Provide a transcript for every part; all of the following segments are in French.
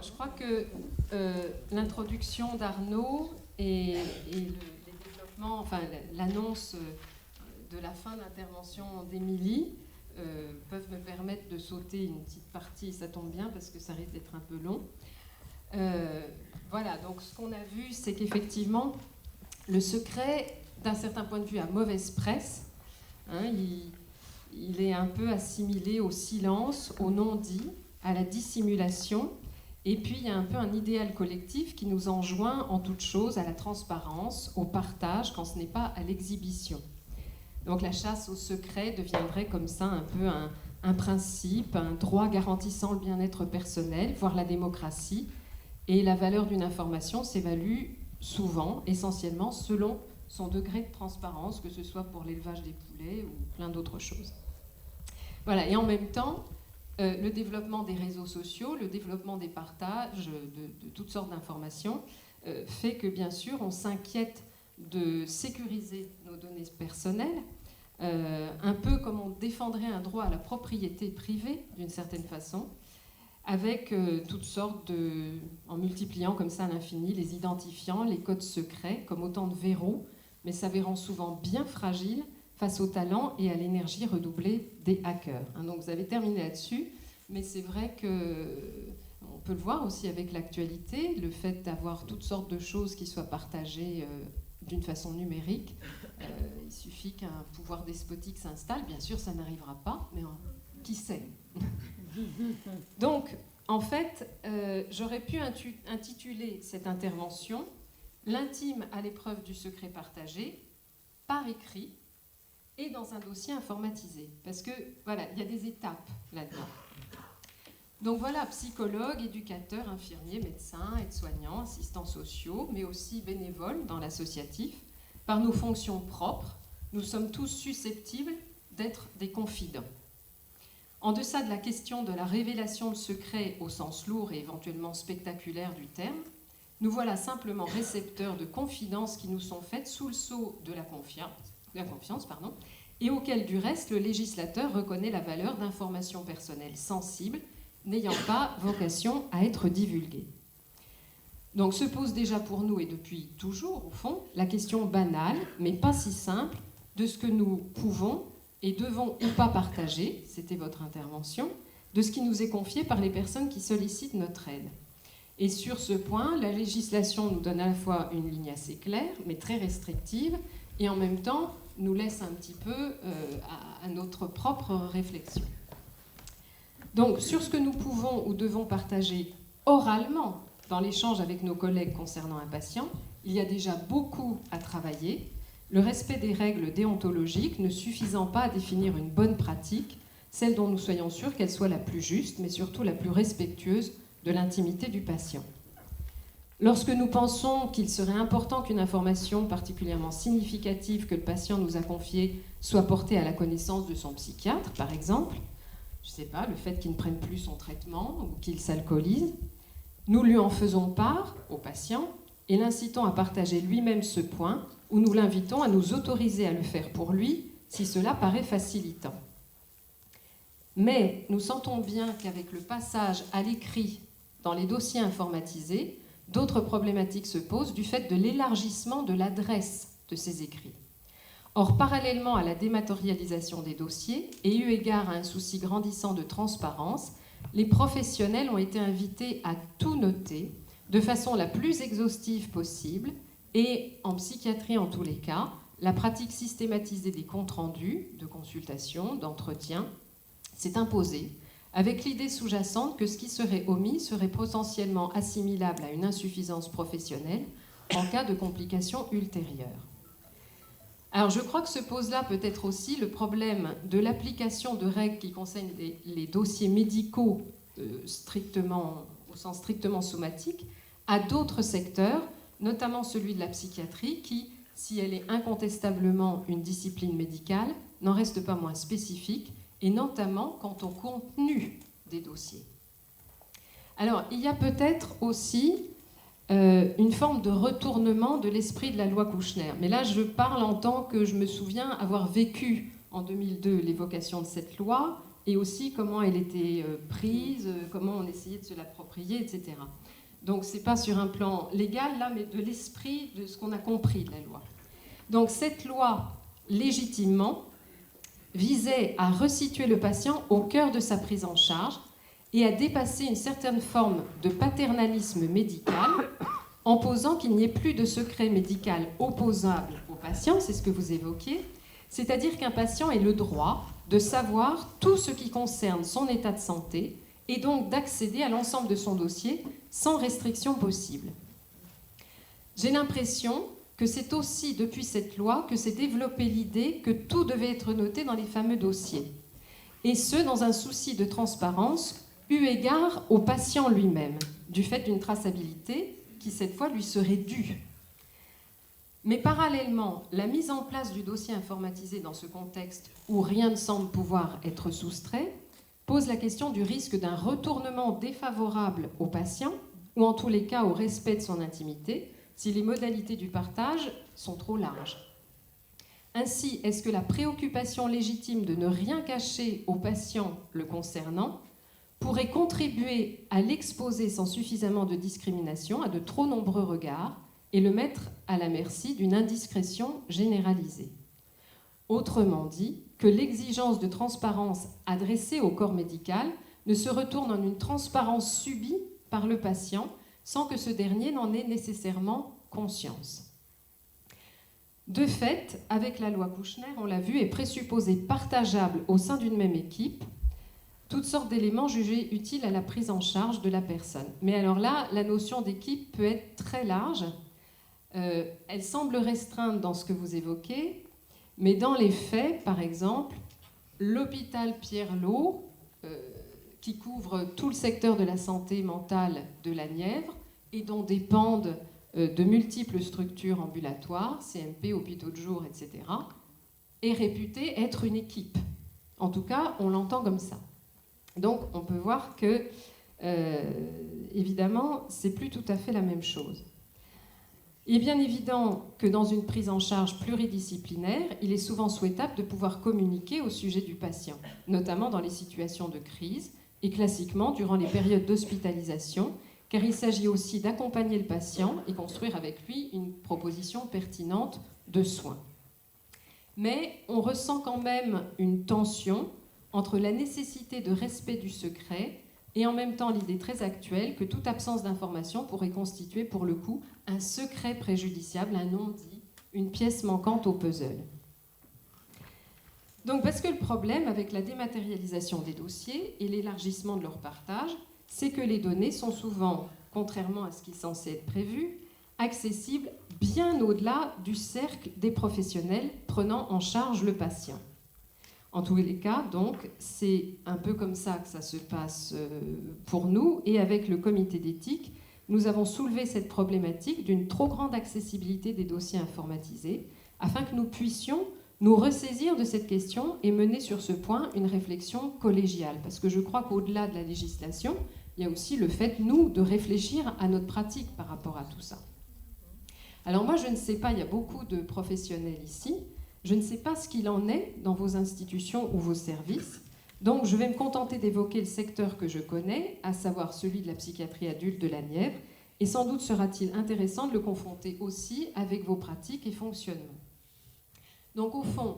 Alors, je crois que l'introduction d'Arnaud et les développements, enfin l'annonce de la fin d'intervention d'Émilie peuvent me permettre de sauter une petite partie, ça tombe bien parce que ça risque d'être un peu long. Voilà, donc ce qu'on a vu, c'est qu'effectivement, le secret, d'un certain point de vue, a mauvaise presse. Hein, il est un peu assimilé au silence, au non-dit, à la dissimulation. Et puis, il y a un peu un idéal collectif qui nous enjoint en toute chose à la transparence, au partage, quand ce n'est pas à l'exhibition. Donc la chasse au secret deviendrait comme ça un peu un principe, un droit garantissant le bien-être personnel, voire la démocratie. Et la valeur d'une information s'évalue souvent, essentiellement, selon son degré de transparence, que ce soit pour l'élevage des poulets ou plein d'autres choses. Voilà, et en même temps, le développement des réseaux sociaux, le développement des partages de toutes sortes d'informations fait que, bien sûr, on s'inquiète de sécuriser nos données personnelles, un peu comme on défendrait un droit à la propriété privée, d'une certaine façon, avec toutes sortes en multipliant comme ça à l'infini les identifiants, les codes secrets, comme autant de verrous, mais s'avérant souvent bien fragiles face au talent et à l'énergie redoublée des hackers. Donc vous avez terminé là-dessus, mais c'est vrai qu'on peut le voir aussi avec l'actualité, le fait d'avoir toutes sortes de choses qui soient partagées d'une façon numérique. Il suffit qu'un pouvoir despotique s'installe, bien sûr ça n'arrivera pas, mais qui sait. Donc, en fait, j'aurais pu intituler cette intervention « L'intime à l'épreuve du secret partagé » par écrit et dans un dossier informatisé. Parce que, voilà, il y a des étapes là-dedans. Donc voilà, psychologues, éducateurs, infirmiers, médecins, aides-soignants, assistants sociaux, mais aussi bénévoles dans l'associatif. Par nos fonctions propres, nous sommes tous susceptibles d'être des confidents. En deçà de la question de la révélation de secrets au sens lourd et éventuellement spectaculaire du terme, nous voilà simplement récepteurs de confidences qui nous sont faites sous le sceau de la confiance, et auxquelles du reste le législateur reconnaît la valeur d'informations personnelles sensibles n'ayant pas vocation à être divulguées. Donc se pose déjà pour nous, et depuis toujours au fond, la question banale, mais pas si simple, de ce que nous pouvons et devons ou pas partager, c'était votre intervention, de ce qui nous est confié par les personnes qui sollicitent notre aide. Et sur ce point, la législation nous donne à la fois une ligne assez claire, mais très restrictive, et en même temps nous laisse un petit peu à notre propre réflexion. Donc, sur ce que nous pouvons ou devons partager oralement dans l'échange avec nos collègues concernant un patient, il y a déjà beaucoup à travailler, le respect des règles déontologiques ne suffisant pas à définir une bonne pratique, celle dont nous soyons sûrs qu'elle soit la plus juste, mais surtout la plus respectueuse de l'intimité du patient. Lorsque nous pensons qu'il serait important qu'une information particulièrement significative que le patient nous a confiée soit portée à la connaissance de son psychiatre, par exemple, je ne sais pas, le fait qu'il ne prenne plus son traitement ou qu'il s'alcoolise, nous lui en faisons part au patient et l'incitons à partager lui-même ce point ou nous l'invitons à nous autoriser à le faire pour lui si cela paraît facilitant. Mais nous sentons bien qu'avec le passage à l'écrit dans les dossiers informatisés, d'autres problématiques se posent du fait de l'élargissement de l'adresse de ces écrits. Or, parallèlement à la dématérialisation des dossiers, et eu égard à un souci grandissant de transparence, les professionnels ont été invités à tout noter de façon la plus exhaustive possible et, en psychiatrie en tous les cas, la pratique systématisée des comptes rendus, de consultation, d'entretien, s'est imposée, avec l'idée sous-jacente que ce qui serait omis serait potentiellement assimilable à une insuffisance professionnelle en cas de complications ultérieures. Alors je crois que se pose là peut-être aussi le problème de l'application de règles qui concernent les dossiers médicaux au sens strictement somatique à d'autres secteurs, notamment celui de la psychiatrie qui, si elle est incontestablement une discipline médicale, n'en reste pas moins spécifique, et notamment quant au contenu des dossiers. Alors, il y a peut-être aussi une forme de retournement de l'esprit de la loi Kouchner. Mais là, je parle en tant que je me souviens avoir vécu en 2002 l'évocation de cette loi et aussi comment elle était prise, comment on essayait de se l'approprier, etc. Donc c'est pas sur un plan légal là, mais de l'esprit de ce qu'on a compris de la loi. Donc cette loi, légitimement, visait à resituer le patient au cœur de sa prise en charge et à dépasser une certaine forme de paternalisme médical en posant qu'il n'y ait plus de secret médical opposable au patient, c'est ce que vous évoquiez, c'est-à-dire qu'un patient ait le droit de savoir tout ce qui concerne son état de santé et donc d'accéder à l'ensemble de son dossier sans restriction possible. J'ai l'impression que c'est aussi depuis cette loi que s'est développée l'idée que tout devait être noté dans les fameux dossiers, et ce, dans un souci de transparence eu égard au patient lui-même, du fait d'une traçabilité qui, cette fois, lui serait due. Mais parallèlement, la mise en place du dossier informatisé dans ce contexte où rien ne semble pouvoir être soustrait pose la question du risque d'un retournement défavorable au patient, ou en tous les cas au respect de son intimité, si les modalités du partage sont trop larges. Ainsi, est-ce que la préoccupation légitime de ne rien cacher au patient le concernant pourrait contribuer à l'exposer sans suffisamment de discrimination à de trop nombreux regards et le mettre à la merci d'une indiscrétion généralisée? Autrement dit, que l'exigence de transparence adressée au corps médical ne se retourne en une transparence subie par le patient sans que ce dernier n'en ait nécessairement conscience. De fait, avec la loi Kouchner, on l'a vu, est présupposé partageable au sein d'une même équipe toutes sortes d'éléments jugés utiles à la prise en charge de la personne. Mais alors là, la notion d'équipe peut être très large. Elle semble restreinte dans ce que vous évoquez, mais dans les faits, par exemple, l'hôpital Pierre-Lot, qui couvre tout le secteur de la santé mentale de la Nièvre et dont dépendent de multiples structures ambulatoires, CMP, hôpitaux de jour, etc., est réputé être une équipe. En tout cas, on l'entend comme ça. Donc, on peut voir que, évidemment, c'est plus tout à fait la même chose. Il est bien évident que dans une prise en charge pluridisciplinaire, il est souvent souhaitable de pouvoir communiquer au sujet du patient, notamment dans les situations de crise et classiquement durant les périodes d'hospitalisation, car il s'agit aussi d'accompagner le patient et construire avec lui une proposition pertinente de soins. Mais on ressent quand même une tension entre la nécessité de respect du secret et en même temps l'idée très actuelle que toute absence d'information pourrait constituer pour le coup un secret préjudiciable, un non-dit, une pièce manquante au puzzle. Donc parce que le problème avec la dématérialisation des dossiers et l'élargissement de leur partage, c'est que les données sont souvent, contrairement à ce qui est censé être prévu, accessibles bien au-delà du cercle des professionnels prenant en charge le patient. En tous les cas, donc, c'est un peu comme ça que ça se passe pour nous. Et avec le comité d'éthique, nous avons soulevé cette problématique d'une trop grande accessibilité des dossiers informatisés, afin que nous puissions nous ressaisir de cette question et mener sur ce point une réflexion collégiale. Parce que je crois qu'au-delà de la législation, il y a aussi le fait, nous, de réfléchir à notre pratique par rapport à tout ça. Alors moi, je ne sais pas, il y a beaucoup de professionnels ici. Je ne sais pas ce qu'il en est dans vos institutions ou vos services, donc je vais me contenter d'évoquer le secteur que je connais, à savoir celui de la psychiatrie adulte de la Nièvre, et sans doute sera-t-il intéressant de le confronter aussi avec vos pratiques et fonctionnements. Donc au fond,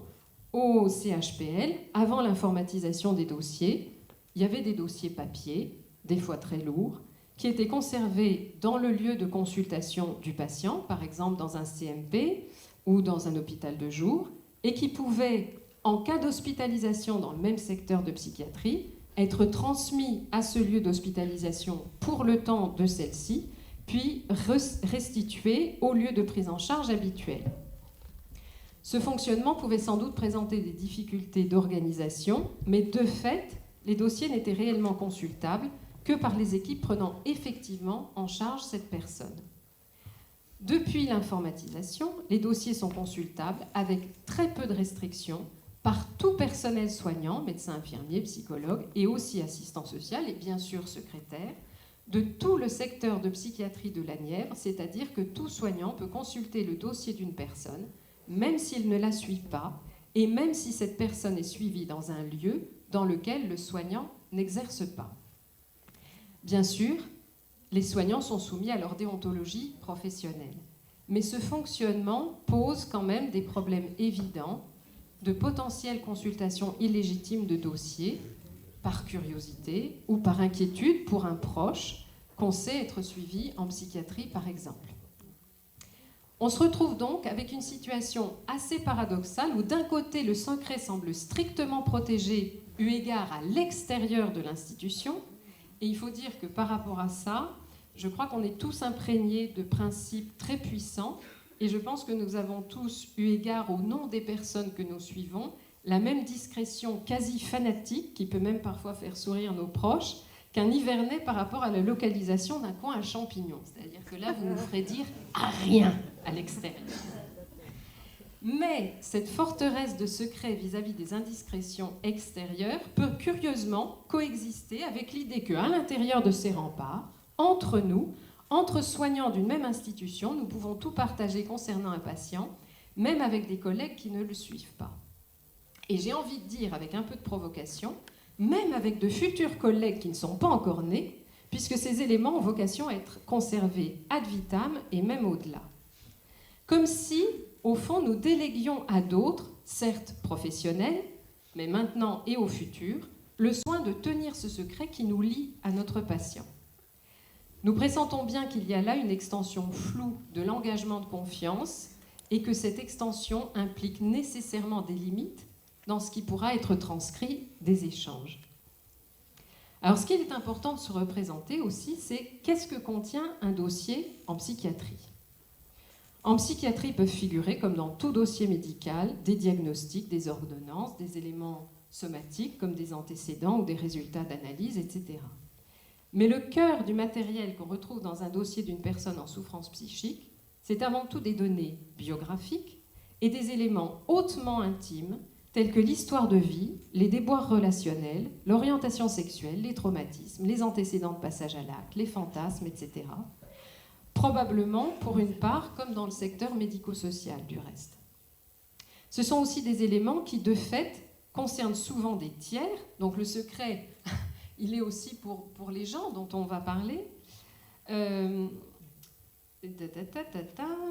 au CHPL, avant l'informatisation des dossiers, il y avait des dossiers papier, des fois très lourds, qui étaient conservés dans le lieu de consultation du patient, par exemple dans un CMP, ou dans un hôpital de jour, et qui pouvaient, en cas d'hospitalisation dans le même secteur de psychiatrie, être transmis à ce lieu d'hospitalisation pour le temps de celle-ci, puis restitués au lieu de prise en charge habituel. Ce fonctionnement pouvait sans doute présenter des difficultés d'organisation, mais de fait, les dossiers n'étaient réellement consultables que par les équipes prenant effectivement en charge cette personne. Depuis l'informatisation, les dossiers sont consultables avec très peu de restrictions par tout personnel soignant, médecin, infirmier, psychologue et aussi assistant social et bien sûr secrétaire, de tout le secteur de psychiatrie de la Nièvre, c'est-à-dire que tout soignant peut consulter le dossier d'une personne, même s'il ne la suit pas, et même si cette personne est suivie dans un lieu dans lequel le soignant n'exerce pas. Bien sûr, les soignants sont soumis à leur déontologie professionnelle, mais ce fonctionnement pose quand même des problèmes évidents de potentielles consultations illégitimes de dossiers, par curiosité ou par inquiétude pour un proche qu'on sait être suivi en psychiatrie, par exemple. On se retrouve donc avec une situation assez paradoxale où d'un côté le secret semble strictement protégé eu égard à l'extérieur de l'institution, et il faut dire que par rapport à ça, je crois qu'on est tous imprégnés de principes très puissants, et je pense que nous avons tous, eu égard au nom des personnes que nous suivons, la même discrétion quasi fanatique, qui peut même parfois faire sourire nos proches, qu'un Nivernais par rapport à la localisation d'un coin à champignons. C'est-à-dire que là, vous nous ferez dire à rien à l'extérieur. Mais cette forteresse de secret vis-à-vis des indiscrétions extérieures peut curieusement coexister avec l'idée qu'à l'intérieur de ces remparts, entre nous, entre soignants d'une même institution, nous pouvons tout partager concernant un patient, même avec des collègues qui ne le suivent pas. Et j'ai envie de dire, avec un peu de provocation, même avec de futurs collègues qui ne sont pas encore nés, puisque ces éléments ont vocation à être conservés ad vitam et même au-delà. Comme si, au fond, nous déléguions à d'autres, certes professionnels, mais maintenant et au futur, le soin de tenir ce secret qui nous lie à notre patient. Nous pressentons bien qu'il y a là une extension floue de l'engagement de confiance et que cette extension implique nécessairement des limites dans ce qui pourra être transcrit des échanges. Alors, ce qu'il est important de se représenter aussi, c'est qu'est-ce que contient un dossier en psychiatrie. En psychiatrie peuvent figurer, comme dans tout dossier médical, des diagnostics, des ordonnances, des éléments somatiques comme des antécédents ou des résultats d'analyse, etc. Mais le cœur du matériel qu'on retrouve dans un dossier d'une personne en souffrance psychique, c'est avant tout des données biographiques et des éléments hautement intimes tels que l'histoire de vie, les déboires relationnels, l'orientation sexuelle, les traumatismes, les antécédents de passage à l'acte, les fantasmes, etc. Probablement, pour une part, comme dans le secteur médico-social du reste. Ce sont aussi des éléments qui, de fait, concernent souvent des tiers, donc le secret, il est aussi pour les gens dont on va parler,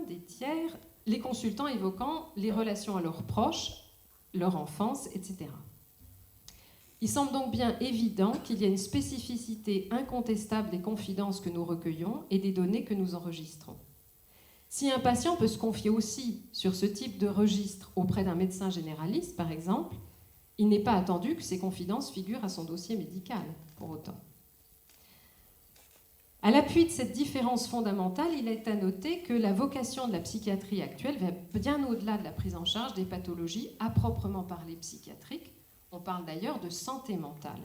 des tiers, les consultants évoquant les relations à leurs proches, leur enfance, etc. Il semble donc bien évident qu'il y a une spécificité incontestable des confidences que nous recueillons et des données que nous enregistrons. Si un patient peut se confier aussi sur ce type de registre auprès d'un médecin généraliste, par exemple, il n'est pas attendu que ces confidences figurent à son dossier médical, pour autant. À l'appui de cette différence fondamentale, il est à noter que la vocation de la psychiatrie actuelle va bien au-delà de la prise en charge des pathologies à proprement parler psychiatriques. On parle d'ailleurs de santé mentale.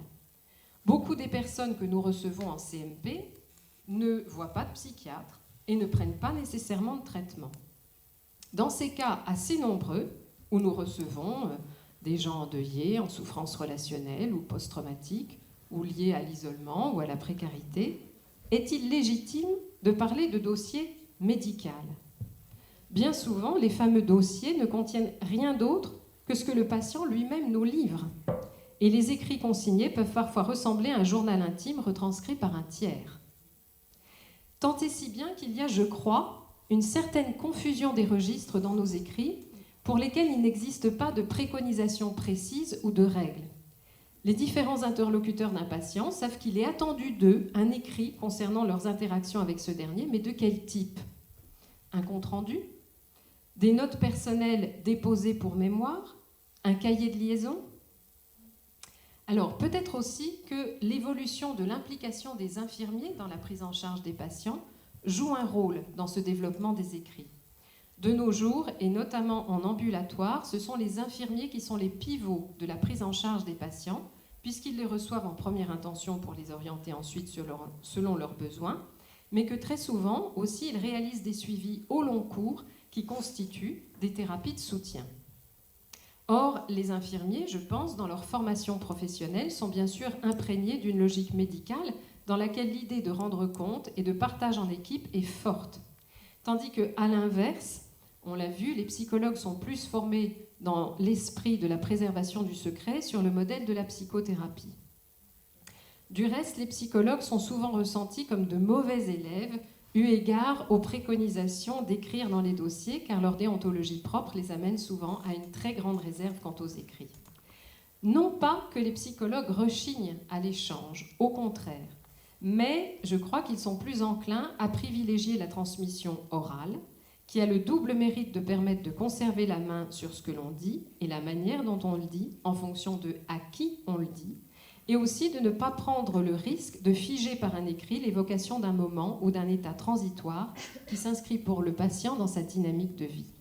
Beaucoup des personnes que nous recevons en CMP ne voient pas de psychiatre et ne prennent pas nécessairement de traitement. Dans ces cas assez nombreux, où nous recevons des gens endeuillés, en souffrance relationnelle ou post-traumatique, ou liés à l'isolement ou à la précarité, est-il légitime de parler de dossier médical ? Bien souvent, les fameux dossiers ne contiennent rien d'autre que ce que le patient lui-même nous livre. Et les écrits consignés peuvent parfois ressembler à un journal intime retranscrit par un tiers. Tant et si bien qu'il y a, je crois, une certaine confusion des registres dans nos écrits pour lesquels il n'existe pas de préconisation précise ou de règles. Les différents interlocuteurs d'un patient savent qu'il est attendu d'eux un écrit concernant leurs interactions avec ce dernier, mais de quel type ? Un compte-rendu ? Des notes personnelles déposées pour mémoire ? Un cahier de liaison ? Alors, peut-être aussi que l'évolution de l'implication des infirmiers dans la prise en charge des patients joue un rôle dans ce développement des écrits. De nos jours, et notamment en ambulatoire, ce sont les infirmiers qui sont les pivots de la prise en charge des patients, puisqu'ils les reçoivent en première intention pour les orienter ensuite selon leurs besoins, mais que très souvent aussi ils réalisent des suivis au long cours qui constituent des thérapies de soutien. Or, les infirmiers, je pense, dans leur formation professionnelle, sont bien sûr imprégnés d'une logique médicale dans laquelle l'idée de rendre compte et de partage en équipe est forte. Tandis qu'à l'inverse, on l'a vu, les psychologues sont plus formés dans l'esprit de la préservation du secret sur le modèle de la psychothérapie. Du reste, les psychologues sont souvent ressentis comme de mauvais élèves, eu égard aux préconisations d'écrire dans les dossiers, car leur déontologie propre les amène souvent à une très grande réserve quant aux écrits. Non pas que les psychologues rechignent à l'échange, au contraire, mais je crois qu'ils sont plus enclins à privilégier la transmission orale, qui a le double mérite de permettre de conserver la main sur ce que l'on dit et la manière dont on le dit en fonction de à qui on le dit, et aussi de ne pas prendre le risque de figer par un écrit l'évocation d'un moment ou d'un état transitoire qui s'inscrit pour le patient dans sa dynamique de vie.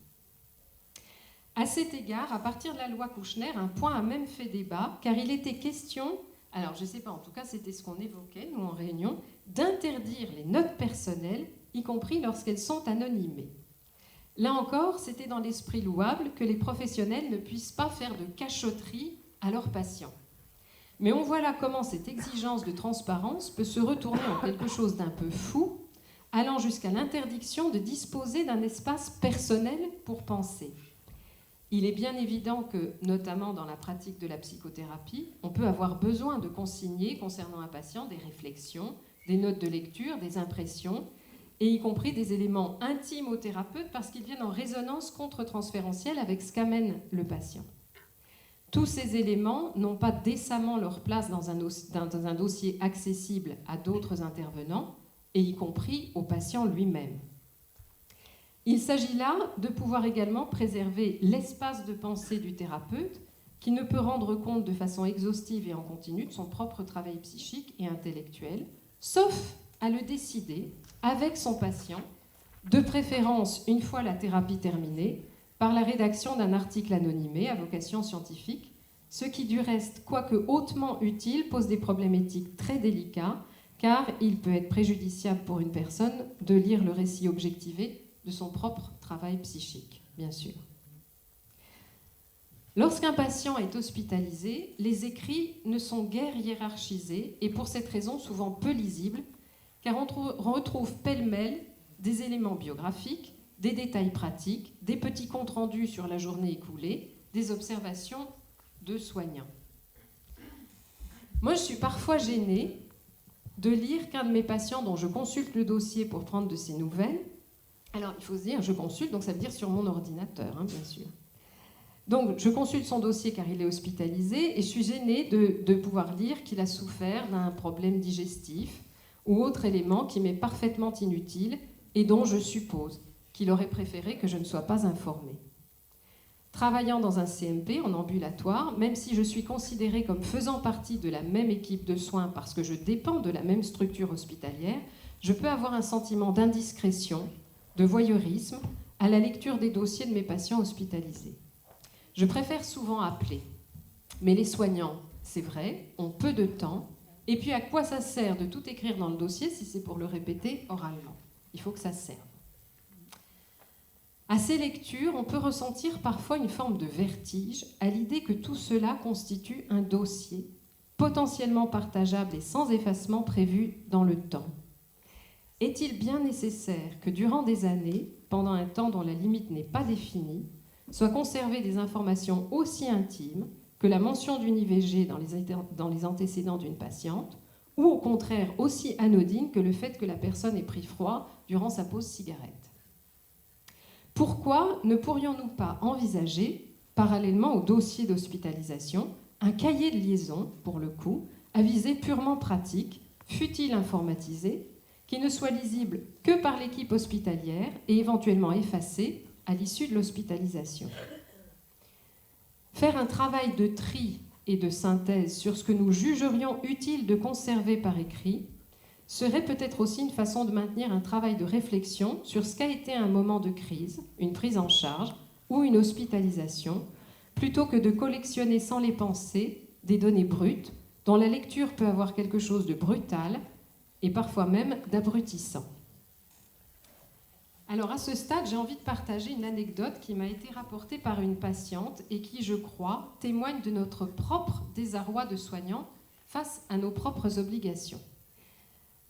À cet égard, à partir de la loi Kouchner, un point a même fait débat, car il était question, alors je ne sais pas, en tout cas c'était ce qu'on évoquait, nous en réunion, d'interdire les notes personnelles, y compris lorsqu'elles sont anonymées. Là encore, c'était dans l'esprit louable que les professionnels ne puissent pas faire de cachotterie à leurs patients. Mais on voit là comment cette exigence de transparence peut se retourner en quelque chose d'un peu fou, allant jusqu'à l'interdiction de disposer d'un espace personnel pour penser. Il est bien évident que, notamment dans la pratique de la psychothérapie, on peut avoir besoin de consigner concernant un patient des réflexions, des notes de lecture, des impressions, et y compris des éléments intimes au thérapeute parce qu'ils viennent en résonance contre-transférentielle avec ce qu'amène le patient. Tous ces éléments n'ont pas décemment leur place dans un dossier accessible à d'autres intervenants, et y compris au patient lui-même. Il s'agit là de pouvoir également préserver l'espace de pensée du thérapeute qui ne peut rendre compte de façon exhaustive et en continu de son propre travail psychique et intellectuel, sauf à le décider avec son patient, de préférence une fois la thérapie terminée, par la rédaction d'un article anonymé à vocation scientifique, ce qui du reste, quoique hautement utile, pose des problèmes éthiques très délicats, car il peut être préjudiciable pour une personne de lire le récit objectivé de son propre travail psychique, bien sûr. Lorsqu'un patient est hospitalisé, les écrits ne sont guère hiérarchisés et pour cette raison souvent peu lisibles, car on retrouve pêle-mêle des éléments biographiques, des détails pratiques, des petits comptes rendus sur la journée écoulée, des observations de soignants. Moi, je suis parfois gênée de lire qu'un de mes patients dont je consulte le dossier pour prendre de ses nouvelles, alors il faut se dire, je consulte, donc ça veut dire sur mon ordinateur, bien sûr. Donc je consulte son dossier car il est hospitalisé et je suis gênée de pouvoir lire qu'il a souffert d'un problème digestif ou autre élément qui m'est parfaitement inutile et dont je suppose qu'il aurait préféré que je ne sois pas informée. Travaillant dans un CMP en ambulatoire, même si je suis considérée comme faisant partie de la même équipe de soins parce que je dépends de la même structure hospitalière, je peux avoir un sentiment d'indiscrétion, de voyeurisme à la lecture des dossiers de mes patients hospitalisés. Je préfère souvent appeler. Mais les soignants, c'est vrai, ont peu de temps. Et puis à quoi ça sert de tout écrire dans le dossier si c'est pour le répéter oralement? Il faut que ça serve. À ces lectures, on peut ressentir parfois une forme de vertige à l'idée que tout cela constitue un dossier potentiellement partageable et sans effacement prévu dans le temps. Est-il bien nécessaire que durant des années, pendant un temps dont la limite n'est pas définie, soient conservées des informations aussi intimes que la mention d'une IVG dans les antécédents d'une patiente, ou au contraire aussi anodines que le fait que la personne ait pris froid durant sa pause cigarette? Pourquoi ne pourrions-nous pas envisager, parallèlement au dossier d'hospitalisation, un cahier de liaison, pour le coup, à visée purement pratique, fût-il informatisé, qui ne soit lisible que par l'équipe hospitalière et éventuellement effacé à l'issue de l'hospitalisation? Faire un travail de tri et de synthèse sur ce que nous jugerions utile de conserver par écrit serait peut-être aussi une façon de maintenir un travail de réflexion sur ce qu'a été un moment de crise, une prise en charge ou une hospitalisation, plutôt que de collectionner sans les penser des données brutes dont la lecture peut avoir quelque chose de brutal et parfois même d'abrutissant. Alors à ce stade, j'ai envie de partager une anecdote qui m'a été rapportée par une patiente et qui, je crois, témoigne de notre propre désarroi de soignants face à nos propres obligations.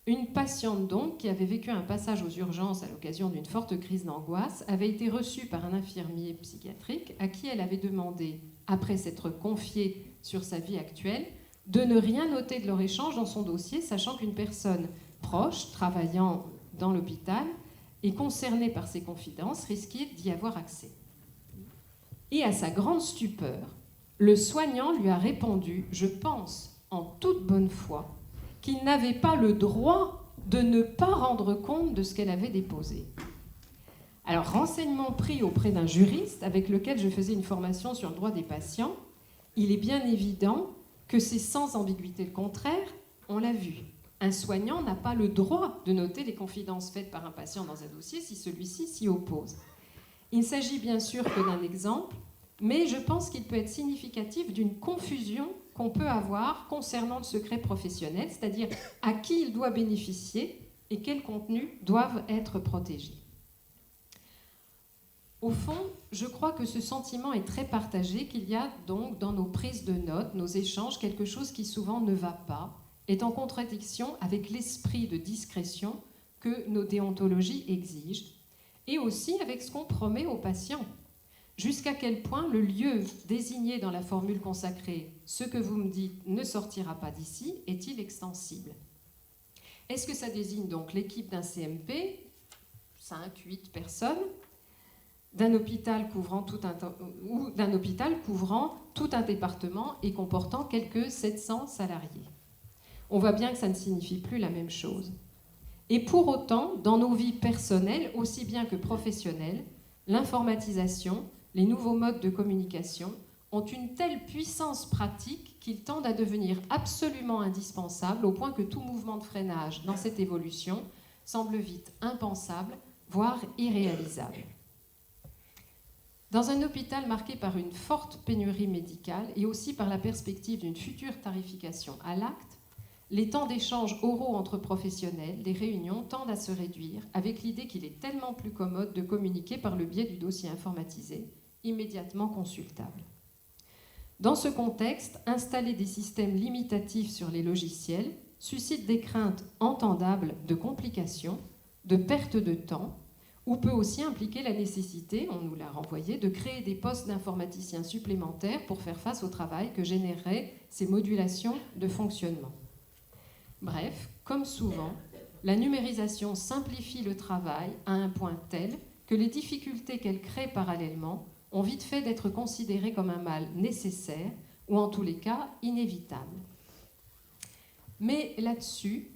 Une patiente donc, qui avait vécu un passage aux urgences à l'occasion d'une forte crise d'angoisse, avait été reçue par un infirmier psychiatrique à qui elle avait demandé, après s'être confiée sur sa vie actuelle, de ne rien noter de leur échange dans son dossier, sachant qu'une personne proche, travaillant dans l'hôpital et concernée par ces confidences, risquait d'y avoir accès. Et à sa grande stupeur, le soignant lui a répondu, je pense en toute bonne foi, qu'il n'avait pas le droit de ne pas rendre compte de ce qu'elle avait déposé. Alors, renseignement pris auprès d'un juriste avec lequel je faisais une formation sur le droit des patients, il est bien évident que c'est sans ambiguïté le contraire, on l'a vu. Un soignant n'a pas le droit de noter les confidences faites par un patient dans un dossier si celui-ci s'y oppose. Il s'agit bien sûr que d'un exemple, mais je pense qu'il peut être significatif d'une confusion qu'on peut avoir concernant le secret professionnel, c'est-à-dire à qui il doit bénéficier et quels contenus doivent être protégés. Au fond, je crois que ce sentiment est très partagé, qu'il y a donc dans nos prises de notes, nos échanges, quelque chose qui souvent ne va pas, est en contradiction avec l'esprit de discrétion que nos déontologies exigent, et aussi avec ce qu'on promet aux patients. Jusqu'à quel point le lieu désigné dans la formule consacrée « ce que vous me dites ne sortira pas d'ici » est-il extensible? Est-ce que ça désigne donc l'équipe d'un CMP, 5, 8 personnes, d'un hôpital couvrant tout un département et comportant quelques 700 salariés? On voit bien que ça ne signifie plus la même chose. Et pour autant, dans nos vies personnelles, aussi bien que professionnelles, l'informatisation, les nouveaux modes de communication ont une telle puissance pratique qu'ils tendent à devenir absolument indispensables au point que tout mouvement de freinage dans cette évolution semble vite impensable, voire irréalisable. Dans un hôpital marqué par une forte pénurie médicale et aussi par la perspective d'une future tarification à l'acte, les temps d'échange oraux entre professionnels, les réunions tendent à se réduire avec l'idée qu'il est tellement plus commode de communiquer par le biais du dossier informatisé, immédiatement consultable. Dans ce contexte, installer des systèmes limitatifs sur les logiciels suscite des craintes entendables de complications, de perte de temps, ou peut aussi impliquer la nécessité, on nous l'a renvoyé, de créer des postes d'informaticiens supplémentaires pour faire face au travail que généreraient ces modulations de fonctionnement. Bref, comme souvent, la numérisation simplifie le travail à un point tel que les difficultés qu'elle crée parallèlement ont vite fait d'être considérées comme un mal nécessaire ou en tous les cas inévitable. Mais là-dessus,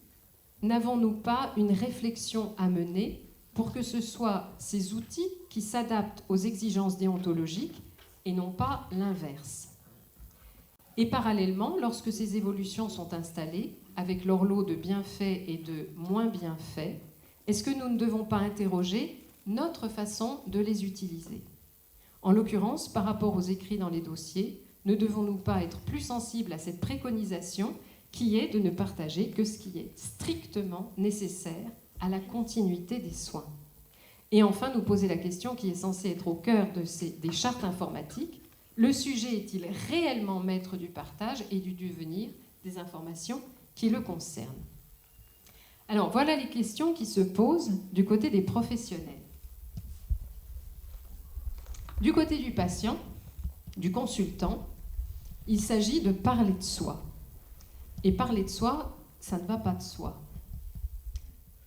n'avons-nous pas une réflexion à mener pour que ce soit ces outils qui s'adaptent aux exigences déontologiques et non pas l'inverse? Et parallèlement, lorsque ces évolutions sont installées, avec leur lot de bienfaits et de moins bienfaits, est-ce que nous ne devons pas interroger notre façon de les utiliser? En l'occurrence, par rapport aux écrits dans les dossiers, ne devons-nous pas être plus sensibles à cette préconisation qui est de ne partager que ce qui est strictement nécessaire à la continuité des soins? Et enfin, nous poser la question qui est censée être au cœur des chartes informatiques: le sujet est-il réellement maître du partage et du devenir des informations qui le concernent? Alors, voilà les questions qui se posent du côté des professionnels. Du côté du patient, du consultant, il s'agit de parler de soi. Et parler de soi, ça ne va pas de soi.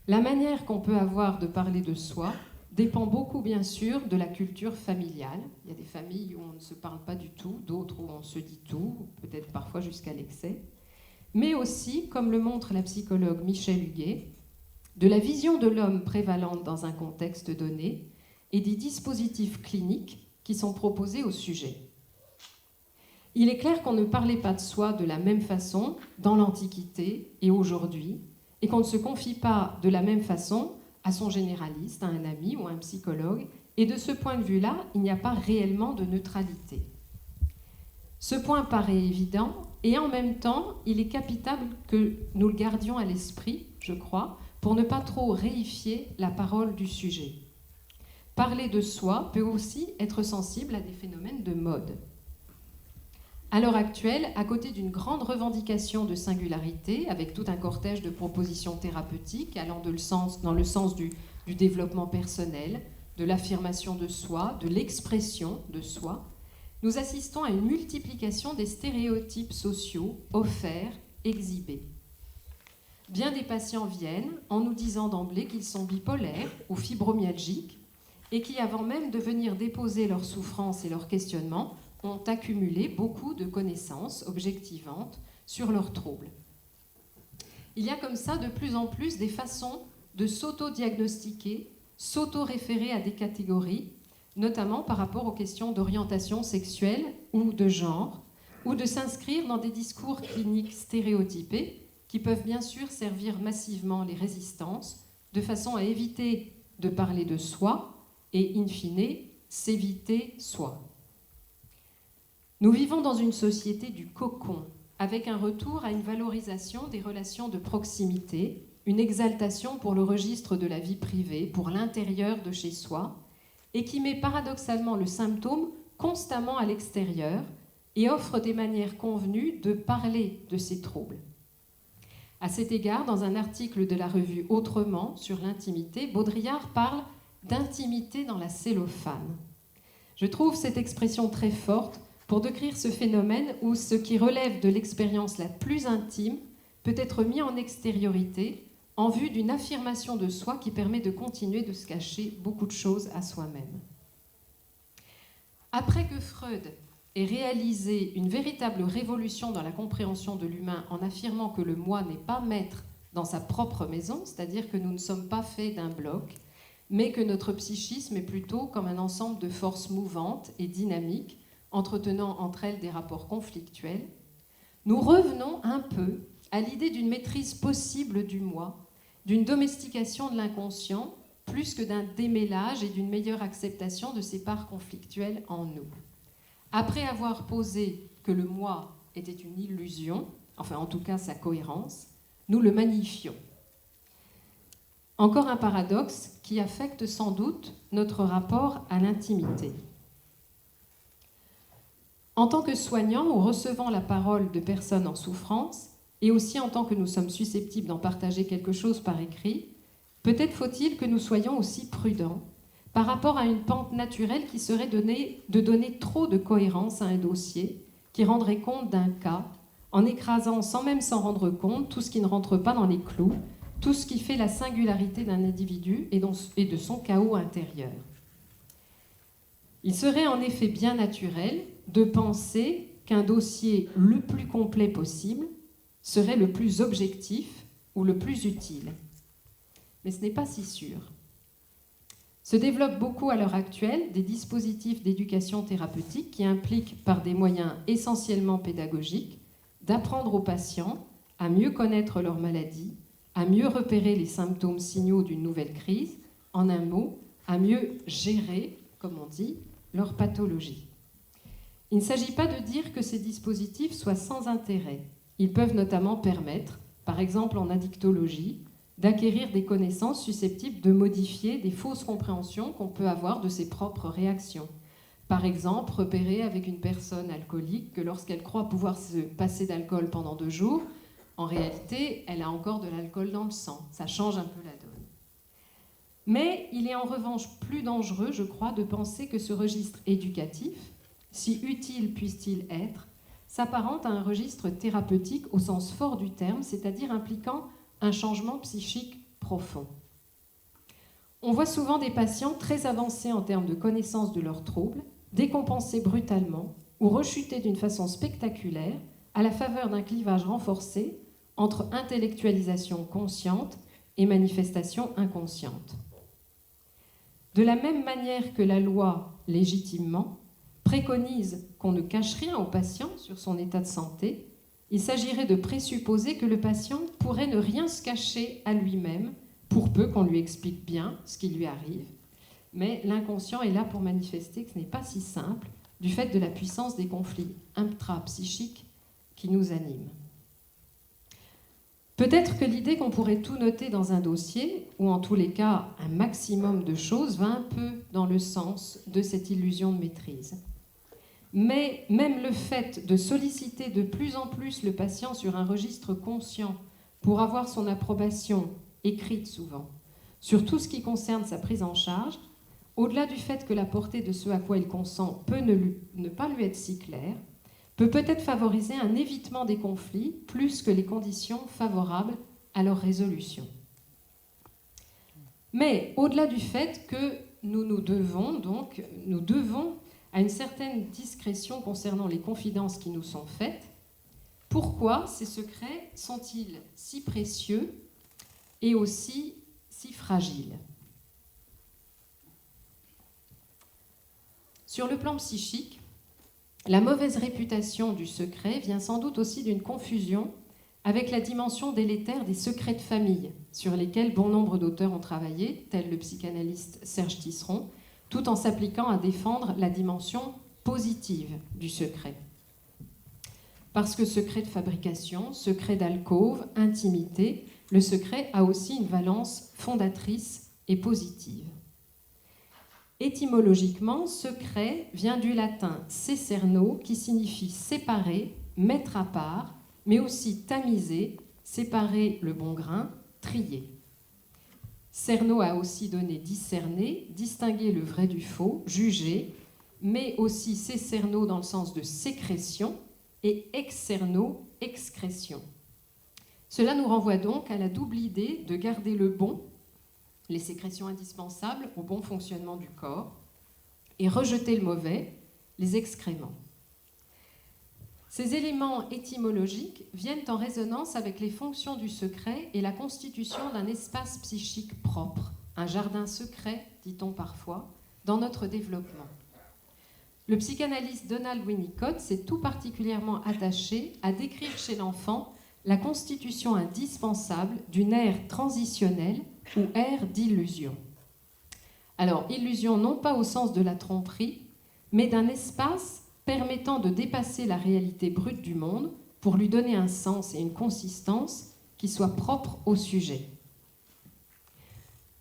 La manière qu'on peut avoir de parler de soi dépend beaucoup, bien sûr, de la culture familiale. Il y a des familles où on ne se parle pas du tout, d'autres où on se dit tout, peut-être parfois jusqu'à l'excès. Mais aussi, comme le montre la psychologue Michèle Huguet, de la vision de l'homme prévalente dans un contexte donné et des dispositifs cliniques qui sont proposés au sujet. Il est clair qu'on ne parlait pas de soi de la même façon dans l'Antiquité et aujourd'hui, et qu'on ne se confie pas de la même façon à son généraliste, à un ami ou à un psychologue, et de ce point de vue-là, il n'y a pas réellement de neutralité. Ce point paraît évident, et en même temps, il est capital que nous le gardions à l'esprit, je crois, pour ne pas trop réifier la parole du sujet. Parler de soi peut aussi être sensible à des phénomènes de mode. À l'heure actuelle, à côté d'une grande revendication de singularité, avec tout un cortège de propositions thérapeutiques allant dans le sens du développement personnel, de l'affirmation de soi, de l'expression de soi, nous assistons à une multiplication des stéréotypes sociaux offerts, exhibés. Bien des patients viennent en nous disant d'emblée qu'ils sont bipolaires ou fibromyalgiques et qui, avant même de venir déposer leurs souffrances et leurs questionnements, ont accumulé beaucoup de connaissances objectivantes sur leurs troubles. Il y a comme ça de plus en plus des façons de s'auto-diagnostiquer, s'auto-référer à des catégories, notamment par rapport aux questions d'orientation sexuelle ou de genre, ou de s'inscrire dans des discours cliniques stéréotypés qui peuvent bien sûr servir massivement les résistances, de façon à éviter de parler de soi et, in fine, s'éviter soi. Nous vivons dans une société du cocon, avec un retour à une valorisation des relations de proximité, une exaltation pour le registre de la vie privée, pour l'intérieur de chez soi, et qui met paradoxalement le symptôme constamment à l'extérieur et offre des manières convenues de parler de ces troubles. À cet égard, dans un article de la revue Autrement sur l'intimité, Baudrillard parle d'intimité dans la cellophane. Je trouve cette expression très forte pour décrire ce phénomène où ce qui relève de l'expérience la plus intime peut être mis en extériorité en vue d'une affirmation de soi qui permet de continuer de se cacher beaucoup de choses à soi-même. Après que Freud ait réalisé une véritable révolution dans la compréhension de l'humain en affirmant que le moi n'est pas maître dans sa propre maison, c'est-à-dire que nous ne sommes pas faits d'un bloc, mais que notre psychisme est plutôt comme un ensemble de forces mouvantes et dynamiques, entretenant entre elles des rapports conflictuels, nous revenons un peu à l'idée d'une maîtrise possible du moi, d'une domestication de l'inconscient, plus que d'un démêlage et d'une meilleure acceptation de ces parts conflictuelles en nous. Après avoir posé que le moi était une illusion, enfin en tout cas sa cohérence, nous le magnifions. Encore un paradoxe qui affecte sans doute notre rapport à l'intimité. En tant que soignants ou recevant la parole de personnes en souffrance, et aussi en tant que nous sommes susceptibles d'en partager quelque chose par écrit, peut-être faut-il que nous soyons aussi prudents par rapport à une pente naturelle qui serait de donner trop de cohérence à un dossier, qui rendrait compte d'un cas, en écrasant sans même s'en rendre compte tout ce qui ne rentre pas dans les clous, tout ce qui fait la singularité d'un individu et de son chaos intérieur. Il serait en effet bien naturel de penser qu'un dossier le plus complet possible serait le plus objectif ou le plus utile. Mais ce n'est pas si sûr. Se développent beaucoup à l'heure actuelle des dispositifs d'éducation thérapeutique qui impliquent, par des moyens essentiellement pédagogiques, d'apprendre aux patients à mieux connaître leur maladie, à mieux repérer les symptômes signaux d'une nouvelle crise, en un mot, à mieux gérer, comme on dit, leur pathologie. Il ne s'agit pas de dire que ces dispositifs soient sans intérêt. Ils peuvent notamment permettre, par exemple en addictologie, d'acquérir des connaissances susceptibles de modifier des fausses compréhensions qu'on peut avoir de ses propres réactions. Par exemple, repérer avec une personne alcoolique que lorsqu'elle croit pouvoir se passer d'alcool pendant 2 jours, en réalité, elle a encore de l'alcool dans le sang. Ça change un peu la donne. Mais il est en revanche plus dangereux, je crois, de penser que ce registre éducatif, si utile puisse-t-il être, s'apparente à un registre thérapeutique au sens fort du terme, c'est-à-dire impliquant un changement psychique profond. On voit souvent des patients très avancés en termes de connaissance de leurs troubles, décompensés brutalement ou rechuter d'une façon spectaculaire à la faveur d'un clivage renforcé entre intellectualisation consciente et manifestation inconsciente. De la même manière que la loi, légitimement, préconise qu'on ne cache rien au patient sur son état de santé, il s'agirait de présupposer que le patient pourrait ne rien se cacher à lui-même, pour peu qu'on lui explique bien ce qui lui arrive. Mais l'inconscient est là pour manifester que ce n'est pas si simple, du fait de la puissance des conflits intrapsychiques qui nous animent. Peut-être que l'idée qu'on pourrait tout noter dans un dossier, ou en tous les cas un maximum de choses, va un peu dans le sens de cette illusion de maîtrise. Mais même le fait de solliciter de plus en plus le patient sur un registre conscient pour avoir son approbation, écrite souvent, sur tout ce qui concerne sa prise en charge, au-delà du fait que la portée de ce à quoi il consent peut ne pas lui être si claire, peut peut-être favoriser un évitement des conflits plus que les conditions favorables à leur résolution. Mais au-delà du fait que nous devons à une certaine discrétion concernant les confidences qui nous sont faites, pourquoi ces secrets sont-ils si précieux et aussi si fragiles? Sur le plan psychique, la mauvaise réputation du secret vient sans doute aussi d'une confusion avec la dimension délétère des secrets de famille, sur lesquels bon nombre d'auteurs ont travaillé, tel le psychanalyste Serge Tisseron, tout en s'appliquant à défendre la dimension positive du secret. Parce que secret de fabrication, secret d'alcôve, intimité, le secret a aussi une valence fondatrice et positive. Étymologiquement, secret vient du latin secerno, qui signifie séparer, mettre à part, mais aussi tamiser, séparer le bon grain, trier. Cerno a aussi donné discerner, distinguer le vrai du faux, juger, mais aussi secerno dans le sens de sécrétion et excerno, excrétion. Cela nous renvoie donc à la double idée de garder le bon, les sécrétions indispensables au bon fonctionnement du corps, et rejeter le mauvais, les excréments. Ces éléments étymologiques viennent en résonance avec les fonctions du secret et la constitution d'un espace psychique propre, un jardin secret, dit-on parfois, dans notre développement. Le psychanalyste Donald Winnicott s'est tout particulièrement attaché à décrire chez l'enfant la constitution indispensable d'une ère transitionnelle ou ère d'illusion. Alors, illusion non pas au sens de la tromperie, mais d'un espace permettant de dépasser la réalité brute du monde pour lui donner un sens et une consistance qui soient propres au sujet.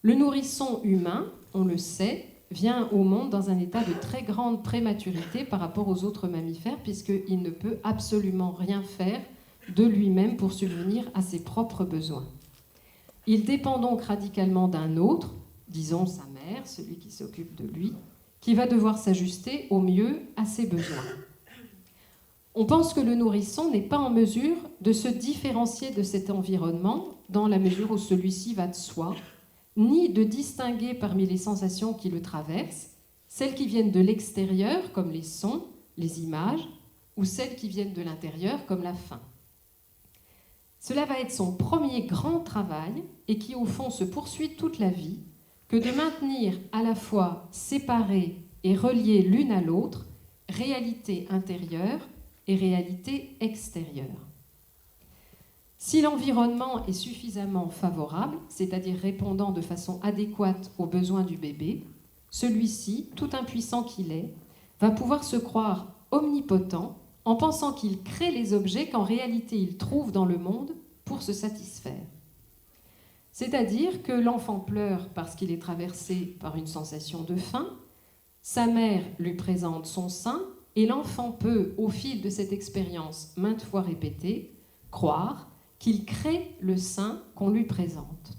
Le nourrisson humain, on le sait, vient au monde dans un état de très grande prématurité par rapport aux autres mammifères, puisqu'il ne peut absolument rien faire de lui-même pour subvenir à ses propres besoins. Il dépend donc radicalement d'un autre, disons sa mère, celui qui s'occupe de lui, qui va devoir s'ajuster au mieux à ses besoins. On pense que le nourrisson n'est pas en mesure de se différencier de cet environnement dans la mesure où celui-ci va de soi, ni de distinguer parmi les sensations qui le traversent, celles qui viennent de l'extérieur, comme les sons, les images, ou celles qui viennent de l'intérieur, comme la faim. Cela va être son premier grand travail, et qui au fond se poursuit toute la vie, que de maintenir à la fois séparées et reliées l'une à l'autre réalité intérieure et réalité extérieure. Si l'environnement est suffisamment favorable, c'est-à-dire répondant de façon adéquate aux besoins du bébé, celui-ci, tout impuissant qu'il est, va pouvoir se croire omnipotent en pensant qu'il crée les objets qu'en réalité il trouve dans le monde pour se satisfaire. C'est-à-dire que l'enfant pleure parce qu'il est traversé par une sensation de faim, sa mère lui présente son sein, et l'enfant peut, au fil de cette expérience maintes fois répétée, croire qu'il crée le sein qu'on lui présente.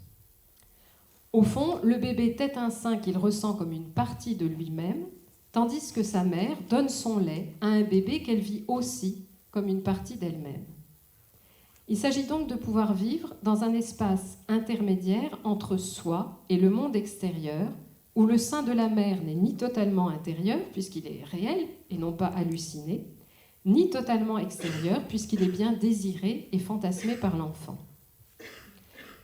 Au fond, le bébé tète un sein qu'il ressent comme une partie de lui-même, tandis que sa mère donne son lait à un bébé qu'elle vit aussi comme une partie d'elle-même. Il s'agit donc de pouvoir vivre dans un espace intermédiaire entre soi et le monde extérieur, où le sein de la mère n'est ni totalement intérieur, puisqu'il est réel et non pas halluciné, ni totalement extérieur, puisqu'il est bien désiré et fantasmé par l'enfant.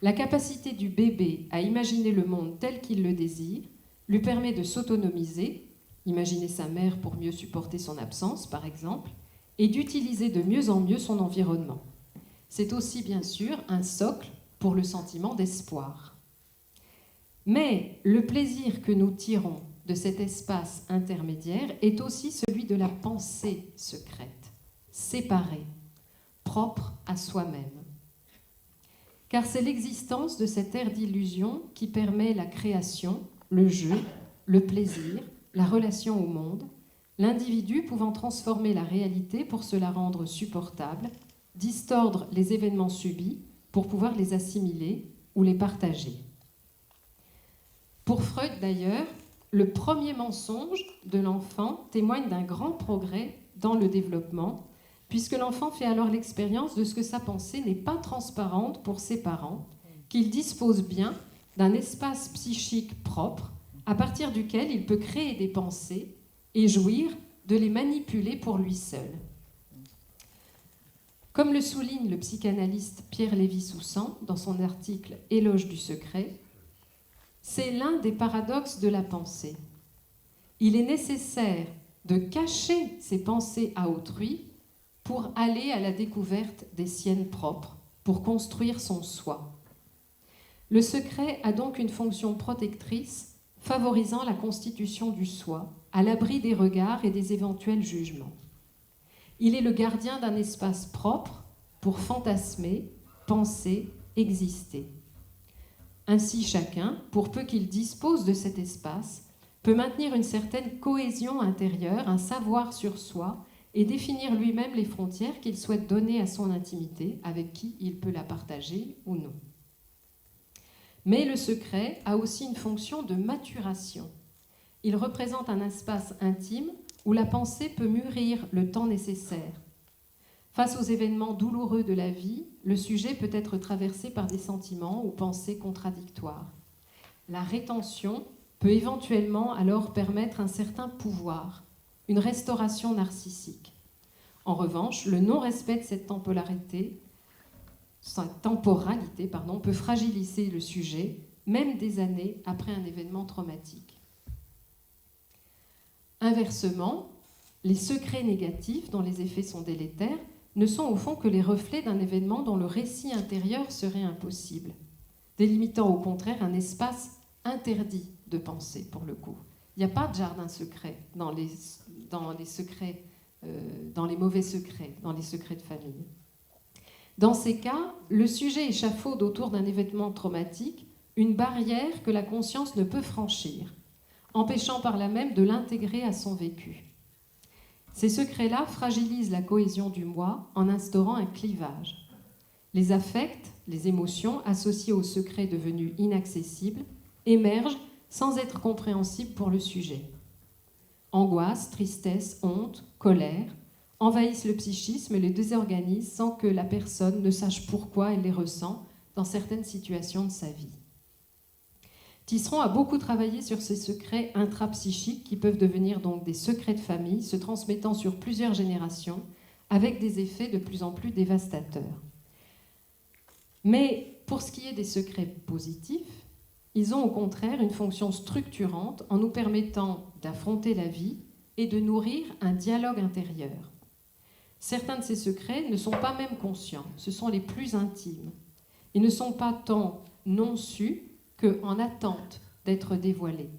La capacité du bébé à imaginer le monde tel qu'il le désire lui permet de s'autonomiser, imaginer sa mère pour mieux supporter son absence, par exemple, et d'utiliser de mieux en mieux son environnement. C'est aussi, bien sûr, un socle pour le sentiment d'espoir. Mais le plaisir que nous tirons de cet espace intermédiaire est aussi celui de la pensée secrète, séparée, propre à soi-même. Car c'est l'existence de cette ère d'illusion qui permet la création, le jeu, le plaisir, la relation au monde, l'individu pouvant transformer la réalité pour se la rendre supportable, distordre les événements subis pour pouvoir les assimiler ou les partager. Pour Freud d'ailleurs, le premier mensonge de l'enfant témoigne d'un grand progrès dans le développement, puisque l'enfant fait alors l'expérience de ce que sa pensée n'est pas transparente pour ses parents, qu'il dispose bien d'un espace psychique propre à partir duquel il peut créer des pensées et jouir de les manipuler pour lui seul. Comme le souligne le psychanalyste Pierre Lévy-Soussan dans son article « Éloge du secret », c'est l'un des paradoxes de la pensée. Il est nécessaire de cacher ses pensées à autrui pour aller à la découverte des siennes propres, pour construire son soi. Le secret a donc une fonction protectrice, favorisant la constitution du soi, à l'abri des regards et des éventuels jugements. Il est le gardien d'un espace propre pour fantasmer, penser, exister. Ainsi, chacun, pour peu qu'il dispose de cet espace, peut maintenir une certaine cohésion intérieure, un savoir sur soi, et définir lui-même les frontières qu'il souhaite donner à son intimité, avec qui il peut la partager ou non. Mais le secret a aussi une fonction de maturation. Il représente un espace intime où la pensée peut mûrir le temps nécessaire. Face aux événements douloureux de la vie, le sujet peut être traversé par des sentiments ou pensées contradictoires. La rétention peut éventuellement alors permettre un certain pouvoir, une restauration narcissique. En revanche, le non-respect de cette temporalité peut fragiliser le sujet, même des années après un événement traumatique. Inversement, les secrets négatifs, dont les effets sont délétères, ne sont au fond que les reflets d'un événement dont le récit intérieur serait impossible, délimitant au contraire un espace interdit de pensée, pour le coup. Il n'y a pas de jardin secret dans les mauvais secrets, dans les secrets de famille. Dans ces cas, le sujet échafaude autour d'un événement traumatique une barrière que la conscience ne peut franchir, empêchant par là même de l'intégrer à son vécu. Ces secrets-là fragilisent la cohésion du moi en instaurant un clivage. Les affects, les émotions associées aux secrets devenus inaccessibles émergent sans être compréhensibles pour le sujet. Angoisse, tristesse, honte, colère envahissent le psychisme et les désorganisent sans que la personne ne sache pourquoi elle les ressent dans certaines situations de sa vie. Tisseron a beaucoup travaillé sur ces secrets intrapsychiques qui peuvent devenir donc des secrets de famille se transmettant sur plusieurs générations avec des effets de plus en plus dévastateurs. Mais pour ce qui est des secrets positifs, ils ont au contraire une fonction structurante en nous permettant d'affronter la vie et de nourrir un dialogue intérieur. Certains de ces secrets ne sont pas même conscients, ce sont les plus intimes. Ils ne sont pas tant non sus qu'en attente d'être dévoilés.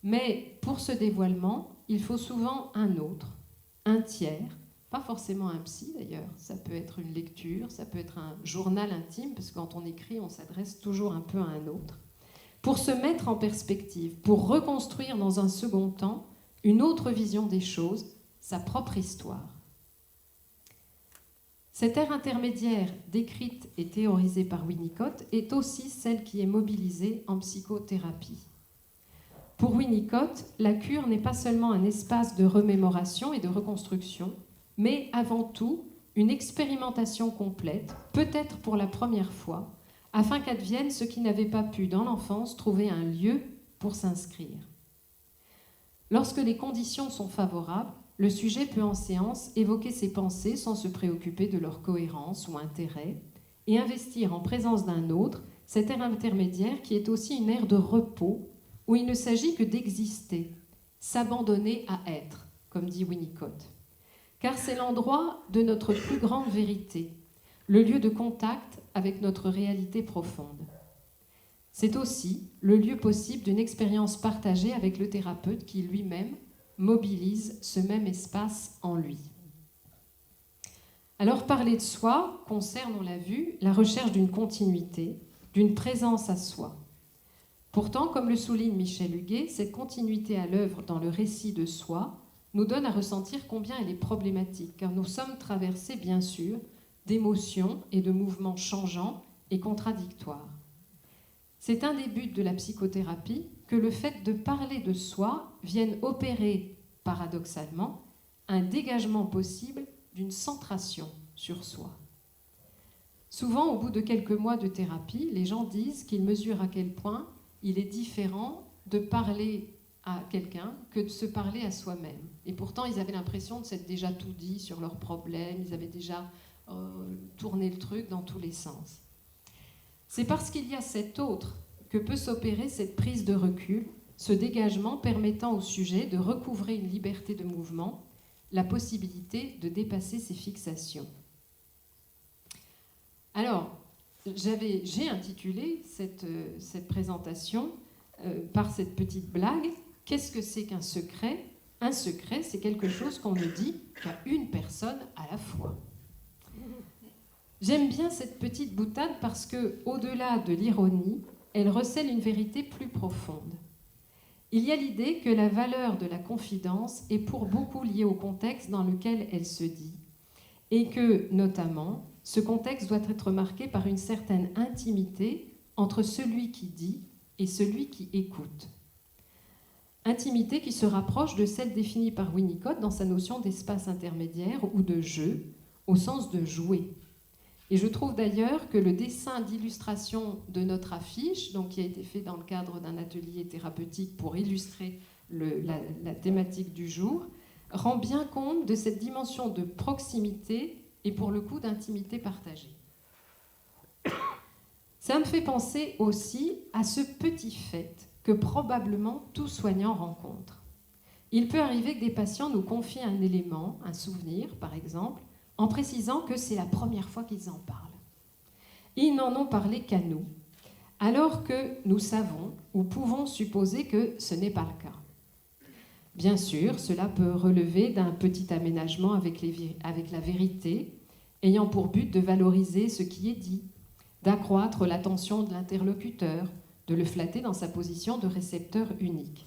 Mais pour ce dévoilement, il faut souvent un autre, un tiers, pas forcément un psy d'ailleurs, ça peut être une lecture, ça peut être un journal intime, parce que quand on écrit, on s'adresse toujours un peu à un autre, pour se mettre en perspective, pour reconstruire dans un second temps une autre vision des choses, sa propre histoire. Cette ère intermédiaire décrite et théorisée par Winnicott est aussi celle qui est mobilisée en psychothérapie. Pour Winnicott, la cure n'est pas seulement un espace de remémoration et de reconstruction, mais avant tout une expérimentation complète, peut-être pour la première fois, afin qu'advienne ce qui n'avait pas pu dans l'enfance trouver un lieu pour s'inscrire. Lorsque les conditions sont favorables, le sujet peut en séance évoquer ses pensées sans se préoccuper de leur cohérence ou intérêt et investir en présence d'un autre cette ère intermédiaire qui est aussi une ère de repos où il ne s'agit que d'exister, s'abandonner à être, comme dit Winnicott. Car c'est l'endroit de notre plus grande vérité, le lieu de contact avec notre réalité profonde. C'est aussi le lieu possible d'une expérience partagée avec le thérapeute qui lui-même mobilise ce même espace en lui. Alors parler de soi concerne, on l'a vu, la recherche d'une continuité, d'une présence à soi. Pourtant, comme le souligne Michel Huguet, cette continuité à l'œuvre dans le récit de soi nous donne à ressentir combien elle est problématique, car nous sommes traversés, bien sûr, d'émotions et de mouvements changeants et contradictoires. C'est un des buts de la psychothérapie que le fait de parler de soi vienne opérer, paradoxalement, un dégagement possible d'une centration sur soi. Souvent, au bout de quelques mois de thérapie, les gens disent qu'ils mesurent à quel point il est différent de parler à quelqu'un que de se parler à soi-même. Et pourtant, ils avaient l'impression de s'être déjà tout dit sur leurs problèmes, ils avaient déjà tourné le truc dans tous les sens. C'est parce qu'il y a cet autre que peut s'opérer cette prise de recul, ce dégagement permettant au sujet de recouvrer une liberté de mouvement, la possibilité de dépasser ses fixations. Alors, j'ai intitulé cette présentation par cette petite blague. Qu'est-ce que c'est qu'un secret ? Un secret, c'est quelque chose qu'on ne dit qu'à une personne à la fois. J'aime bien cette petite boutade parce que, au-delà de l'ironie, elle recèle une vérité plus profonde. Il y a l'idée que la valeur de la confidence est pour beaucoup liée au contexte dans lequel elle se dit, et que, notamment, ce contexte doit être marqué par une certaine intimité entre celui qui dit et celui qui écoute. Intimité qui se rapproche de celle définie par Winnicott dans sa notion d'espace intermédiaire ou de jeu, au sens de jouer. Et je trouve d'ailleurs que le dessin d'illustration de notre affiche, donc qui a été fait dans le cadre d'un atelier thérapeutique pour illustrer la thématique du jour, rend bien compte de cette dimension de proximité et pour le coup d'intimité partagée. Ça me fait penser aussi à ce petit fait que probablement tout soignant rencontre. Il peut arriver que des patients nous confient un élément, un souvenir par exemple, en précisant que c'est la première fois qu'ils en parlent. Ils n'en ont parlé qu'à nous, alors que nous savons ou pouvons supposer que ce n'est pas le cas. Bien sûr, cela peut relever d'un petit aménagement avec la vérité, ayant pour but de valoriser ce qui est dit, d'accroître l'attention de l'interlocuteur, de le flatter dans sa position de récepteur unique.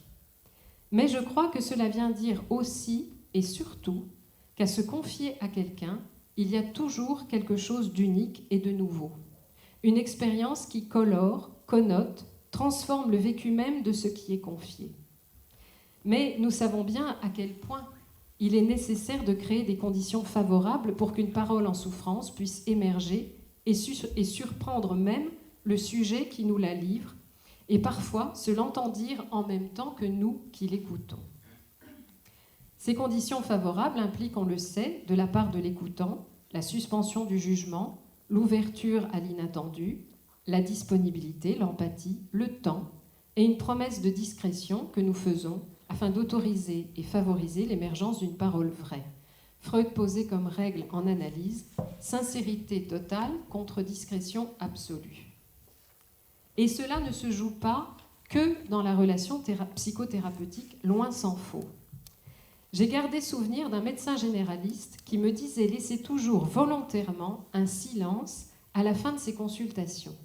Mais je crois que cela vient dire aussi et surtout qu'à se confier à quelqu'un, il y a toujours quelque chose d'unique et de nouveau. Une expérience qui colore, connote, transforme le vécu même de ce qui est confié. Mais nous savons bien à quel point il est nécessaire de créer des conditions favorables pour qu'une parole en souffrance puisse émerger et surprendre même le sujet qui nous la livre, et parfois se l'entend dire en même temps que nous qui l'écoutons. Ces conditions favorables impliquent, on le sait, de la part de l'écoutant, la suspension du jugement, l'ouverture à l'inattendu, la disponibilité, l'empathie, le temps et une promesse de discrétion que nous faisons afin d'autoriser et favoriser l'émergence d'une parole vraie. Freud posait comme règle en analyse sincérité totale contre discrétion absolue. Et cela ne se joue pas que dans la relation psychothérapeutique, loin s'en faut. J'ai gardé souvenir d'un médecin généraliste qui me disait laisser toujours volontairement un silence à la fin de ses consultations.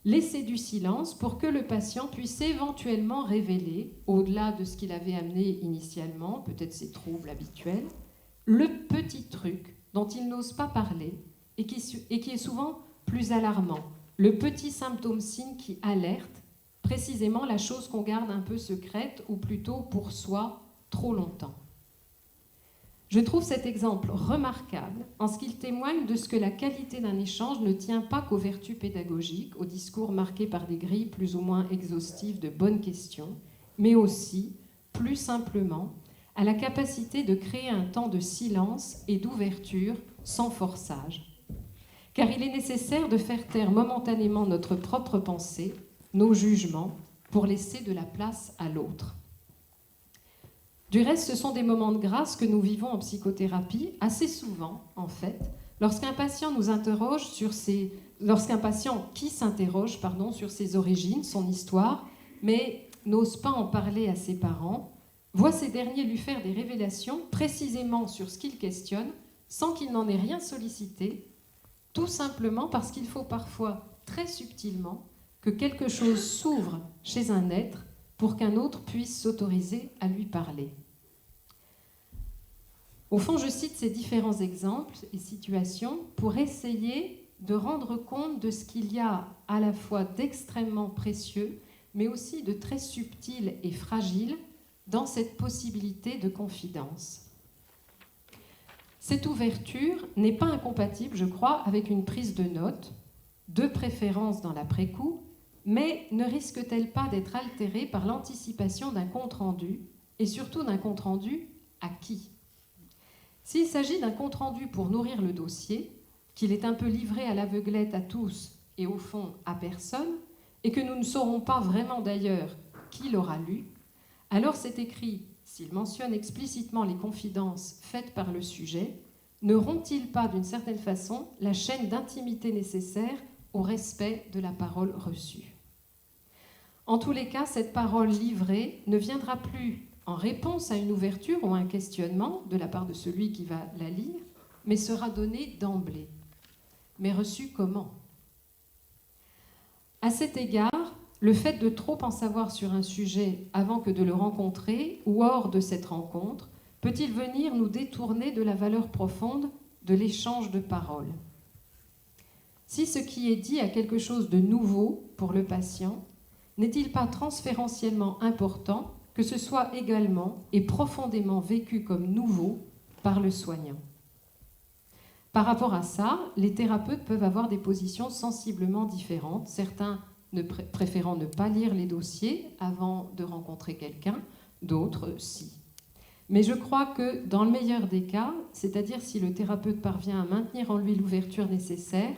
Laisser du silence pour que le patient puisse éventuellement révéler, au-delà de ce qu'il avait amené initialement, peut-être ses troubles habituels, le petit truc dont il n'ose pas parler et qui est souvent plus alarmant, le petit symptôme-signe qui alerte précisément la chose qu'on garde un peu secrète ou plutôt pour soi trop longtemps. Je trouve cet exemple remarquable en ce qu'il témoigne de ce que la qualité d'un échange ne tient pas qu'aux vertus pédagogiques, aux discours marqués par des grilles plus ou moins exhaustives de bonnes questions, mais aussi, plus simplement, à la capacité de créer un temps de silence et d'ouverture sans forçage. Car il est nécessaire de faire taire momentanément notre propre pensée, nos jugements, pour laisser de la place à l'autre. Du reste, ce sont des moments de grâce que nous vivons en psychothérapie, assez souvent, en fait, lorsqu'un patient qui s'interroge sur ses origines, son histoire, mais n'ose pas en parler à ses parents, voit ces derniers lui faire des révélations précisément sur ce qu'il questionne, sans qu'il n'en ait rien sollicité, tout simplement parce qu'il faut parfois, très subtilement, que quelque chose s'ouvre chez un être pour qu'un autre puisse s'autoriser à lui parler. Au fond, je cite ces différents exemples et situations pour essayer de rendre compte de ce qu'il y a à la fois d'extrêmement précieux, mais aussi de très subtil et fragile dans cette possibilité de confidence. Cette ouverture n'est pas incompatible, je crois, avec une prise de notes, de préférence dans l'après-coup, mais ne risque-t-elle pas d'être altérée par l'anticipation d'un compte-rendu, et surtout d'un compte-rendu à qui ? S'il s'agit d'un compte-rendu pour nourrir le dossier, qu'il est un peu livré à l'aveuglette à tous et au fond à personne, et que nous ne saurons pas vraiment d'ailleurs qui l'aura lu, alors cet écrit, s'il mentionne explicitement les confidences faites par le sujet, ne rompt-il pas d'une certaine façon la chaîne d'intimité nécessaire au respect de la parole reçue ? En tous les cas, cette parole livrée ne viendra plus en réponse à une ouverture ou à un questionnement de la part de celui qui va la lire, mais sera donnée d'emblée. Mais reçue comment ? À cet égard, le fait de trop en savoir sur un sujet avant que de le rencontrer ou hors de cette rencontre peut-il venir nous détourner de la valeur profonde de l'échange de paroles ? Si ce qui est dit a quelque chose de nouveau pour le patient, n'est-il pas transférentiellement important que ce soit également et profondément vécu comme nouveau par le soignant ? Par rapport à ça, les thérapeutes peuvent avoir des positions sensiblement différentes, certains préférant ne pas lire les dossiers avant de rencontrer quelqu'un, d'autres si. Mais je crois que dans le meilleur des cas, c'est-à-dire si le thérapeute parvient à maintenir en lui l'ouverture nécessaire,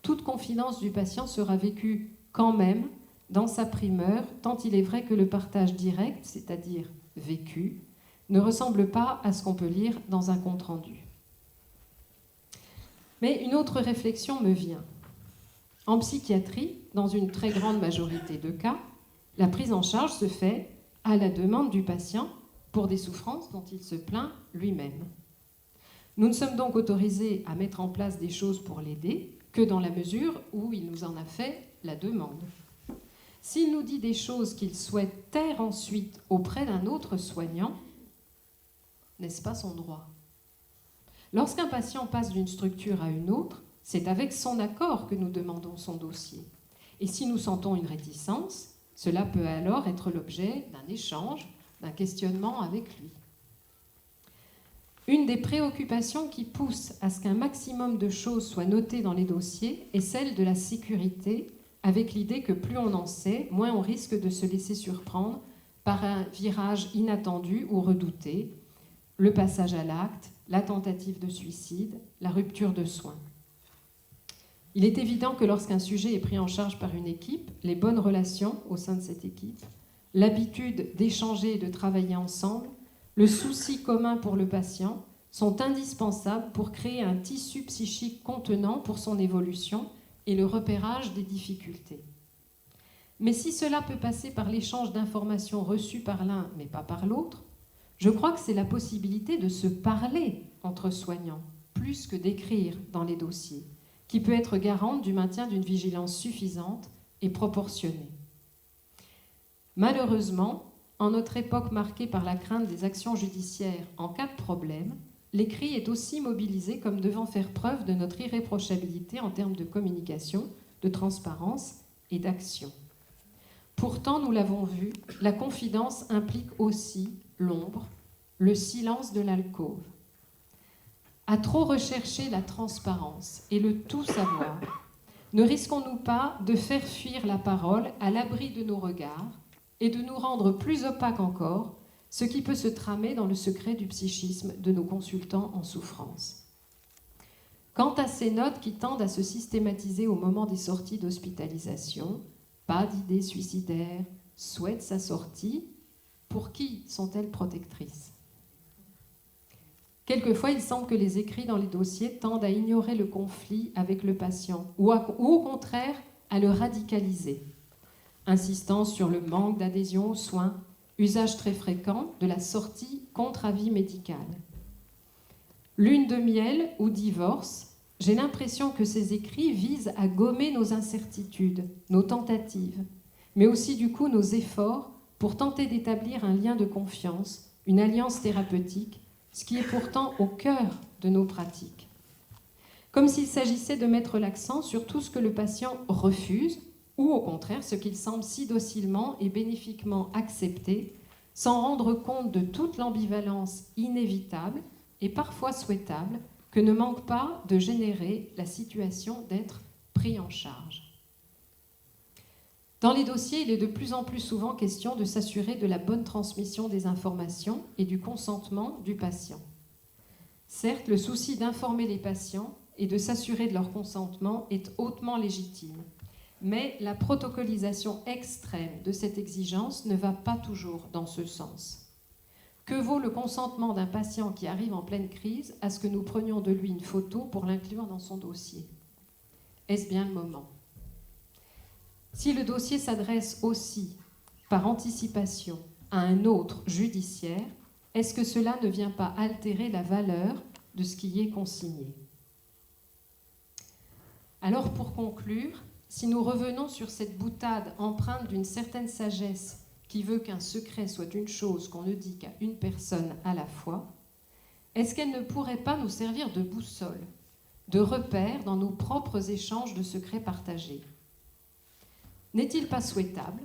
toute confidence du patient sera vécue quand même dans sa primeur, tant il est vrai que le partage direct, c'est-à-dire vécu, ne ressemble pas à ce qu'on peut lire dans un compte-rendu. Mais une autre réflexion me vient. En psychiatrie, dans une très grande majorité de cas, la prise en charge se fait à la demande du patient pour des souffrances dont il se plaint lui-même. Nous ne sommes donc autorisés à mettre en place des choses pour l'aider que dans la mesure où il nous en a fait la demande. S'il nous dit des choses qu'il souhaite taire ensuite auprès d'un autre soignant, n'est-ce pas son droit ? Lorsqu'un patient passe d'une structure à une autre, c'est avec son accord que nous demandons son dossier. Et si nous sentons une réticence, cela peut alors être l'objet d'un échange, d'un questionnement avec lui. Une des préoccupations qui pousse à ce qu'un maximum de choses soient notées dans les dossiers est celle de la sécurité, avec l'idée que plus on en sait, moins on risque de se laisser surprendre par un virage inattendu ou redouté, le passage à l'acte, la tentative de suicide, la rupture de soins. Il est évident que lorsqu'un sujet est pris en charge par une équipe, les bonnes relations au sein de cette équipe, l'habitude d'échanger et de travailler ensemble, le souci commun pour le patient sont indispensables pour créer un tissu psychique contenant pour son évolution et le repérage des difficultés. Mais si cela peut passer par l'échange d'informations reçues par l'un mais pas par l'autre, je crois que c'est la possibilité de se parler entre soignants, plus que d'écrire dans les dossiers, qui peut être garante du maintien d'une vigilance suffisante et proportionnée. Malheureusement, en notre époque marquée par la crainte des actions judiciaires en cas de problème, l'écrit est aussi mobilisé comme devant faire preuve de notre irréprochabilité en termes de communication, de transparence et d'action. Pourtant, nous l'avons vu, la confidence implique aussi l'ombre, le silence de l'alcôve. À trop rechercher la transparence et le tout savoir, ne risquons-nous pas de faire fuir la parole à l'abri de nos regards et de nous rendre plus opaques encore, ce qui peut se tramer dans le secret du psychisme de nos consultants en souffrance. Quant à ces notes qui tendent à se systématiser au moment des sorties d'hospitalisation, pas d'idées suicidaires, souhaite sa sortie, pour qui sont-elles protectrices ? Quelquefois, il semble que les écrits dans les dossiers tendent à ignorer le conflit avec le patient ou au contraire à le radicaliser, insistant sur le manque d'adhésion aux soins, usage très fréquent de la sortie contre avis médical. Lune de miel ou divorce, j'ai l'impression que ces écrits visent à gommer nos incertitudes, nos tentatives, mais aussi du coup nos efforts pour tenter d'établir un lien de confiance, une alliance thérapeutique, ce qui est pourtant au cœur de nos pratiques. Comme s'il s'agissait de mettre l'accent sur tout ce que le patient refuse, ou au contraire ce qu'il semble si docilement et bénéfiquement accepter, sans rendre compte de toute l'ambivalence inévitable et parfois souhaitable que ne manque pas de générer la situation d'être pris en charge. Dans les dossiers, il est de plus en plus souvent question de s'assurer de la bonne transmission des informations et du consentement du patient. Certes, le souci d'informer les patients et de s'assurer de leur consentement est hautement légitime, mais la protocolisation extrême de cette exigence ne va pas toujours dans ce sens. Que vaut le consentement d'un patient qui arrive en pleine crise à ce que nous prenions de lui une photo pour l'inclure dans son dossier? Est-ce bien le moment? Si le dossier s'adresse aussi, par anticipation, à un autre judiciaire, est-ce que cela ne vient pas altérer la valeur de ce qui y est consigné? Alors, pour conclure, si nous revenons sur cette boutade empreinte d'une certaine sagesse qui veut qu'un secret soit une chose qu'on ne dit qu'à une personne à la fois, est-ce qu'elle ne pourrait pas nous servir de boussole, de repère dans nos propres échanges de secrets partagés? N'est-il pas souhaitable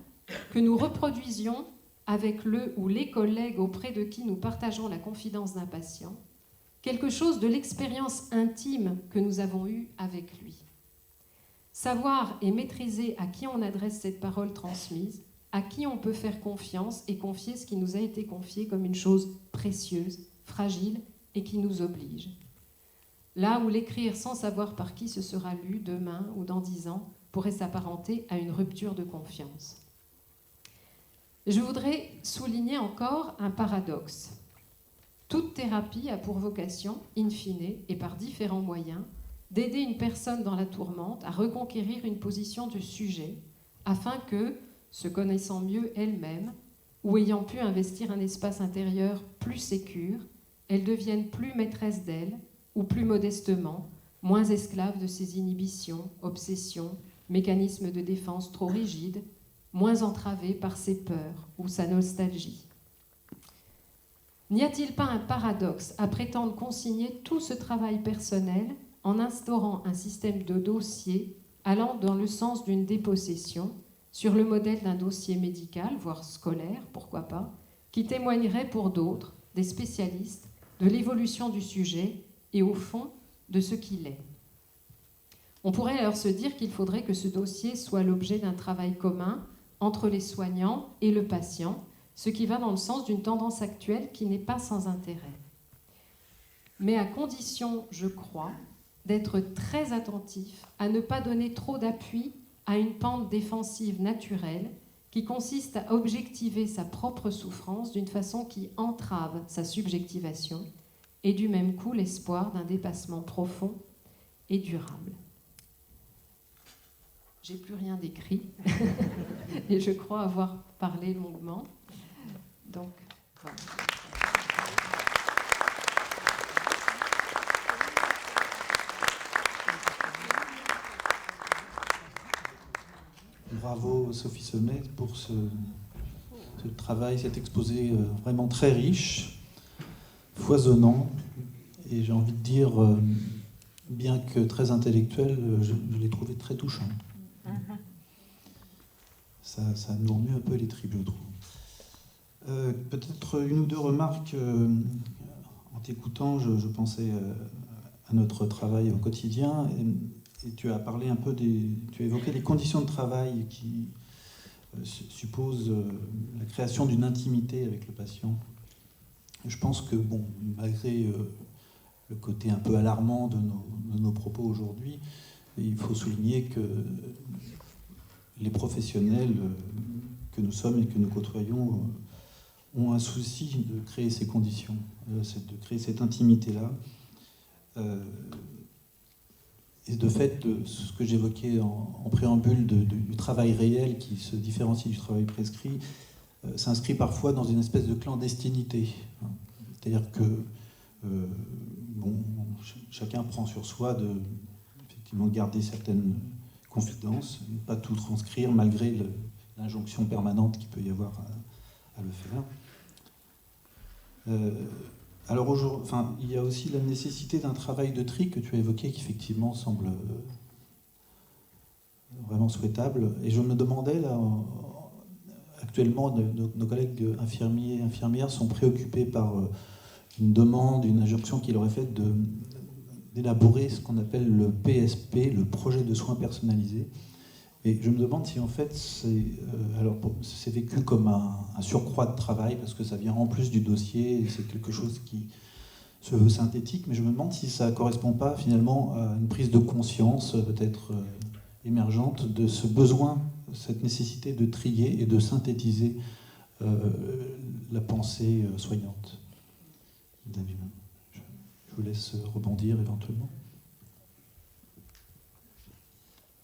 que nous reproduisions avec le ou les collègues auprès de qui nous partageons la confidence d'un patient quelque chose de l'expérience intime que nous avons eue avec lui? Savoir et maîtriser à qui on adresse cette parole transmise, à qui on peut faire confiance et confier ce qui nous a été confié comme une chose précieuse, fragile et qui nous oblige. Là où l'écrire sans savoir par qui ce sera lu demain ou dans 10 ans pourrait s'apparenter à une rupture de confiance. Je voudrais souligner encore un paradoxe. Toute thérapie a pour vocation, in fine, et par différents moyens, d'aider une personne dans la tourmente à reconquérir une position de sujet, afin que, se connaissant mieux elle-même, ou ayant pu investir un espace intérieur plus sécure, elle devienne plus maîtresse d'elle, ou plus modestement, moins esclave de ses inhibitions, obsessions, mécanismes de défense trop rigides, moins entravée par ses peurs ou sa nostalgie. N'y a-t-il pas un paradoxe à prétendre consigner tout ce travail personnel en instaurant un système de dossier allant dans le sens d'une dépossession, sur le modèle d'un dossier médical, voire scolaire, pourquoi pas, qui témoignerait pour d'autres, des spécialistes, de l'évolution du sujet et au fond de ce qu'il est? On pourrait alors se dire qu'il faudrait que ce dossier soit l'objet d'un travail commun entre les soignants et le patient, ce qui va dans le sens d'une tendance actuelle qui n'est pas sans intérêt. Mais à condition, je crois, d'être très attentif à ne pas donner trop d'appui à une pente défensive naturelle qui consiste à objectiver sa propre souffrance d'une façon qui entrave sa subjectivation et du même coup l'espoir d'un dépassement profond et durable. J'ai plus rien d'écrit et je crois avoir parlé longuement. Donc, voilà. Bravo Sophie Sommet pour ce travail, cet exposé vraiment très riche, foisonnant, et j'ai envie de dire, bien que très intellectuel, je l'ai trouvé très touchant. Ça nous remet un peu les tripes, je trouve. Peut-être une ou deux remarques. En t'écoutant, je pensais à notre travail au quotidien, et tu as parlé un peu tu as évoqué les conditions de travail qui supposent la création d'une intimité avec le patient. Je pense que, bon, malgré le côté un peu alarmant de nos propos aujourd'hui, il faut souligner que les professionnels que nous sommes et que nous côtoyons ont un souci de créer ces conditions, de créer cette intimité-là. Et de fait, ce que j'évoquais en préambule du travail réel qui se différencie du travail prescrit, s'inscrit parfois dans une espèce de clandestinité. C'est-à-dire que chacun prend sur soi de effectivement garder certaines confidences, ne pas tout transcrire malgré l'injonction permanente qu'il peut y avoir à le faire. Alors, il y a aussi la nécessité d'un travail de tri que tu as évoqué, qui effectivement semble vraiment souhaitable. Et je me demandais, là, actuellement, nos collègues infirmiers et infirmières sont préoccupés par une demande, une injonction qu'il aurait faite d'élaborer ce qu'on appelle le PSP, le projet de soins personnalisés. Et je me demande si en fait c'est vécu comme un surcroît de travail, parce que ça vient en plus du dossier, et c'est quelque chose qui se veut synthétique, mais je me demande si ça ne correspond pas finalement à une prise de conscience peut-être émergente de ce besoin, cette nécessité de trier et de synthétiser la pensée soignante. David, je vous laisse rebondir éventuellement.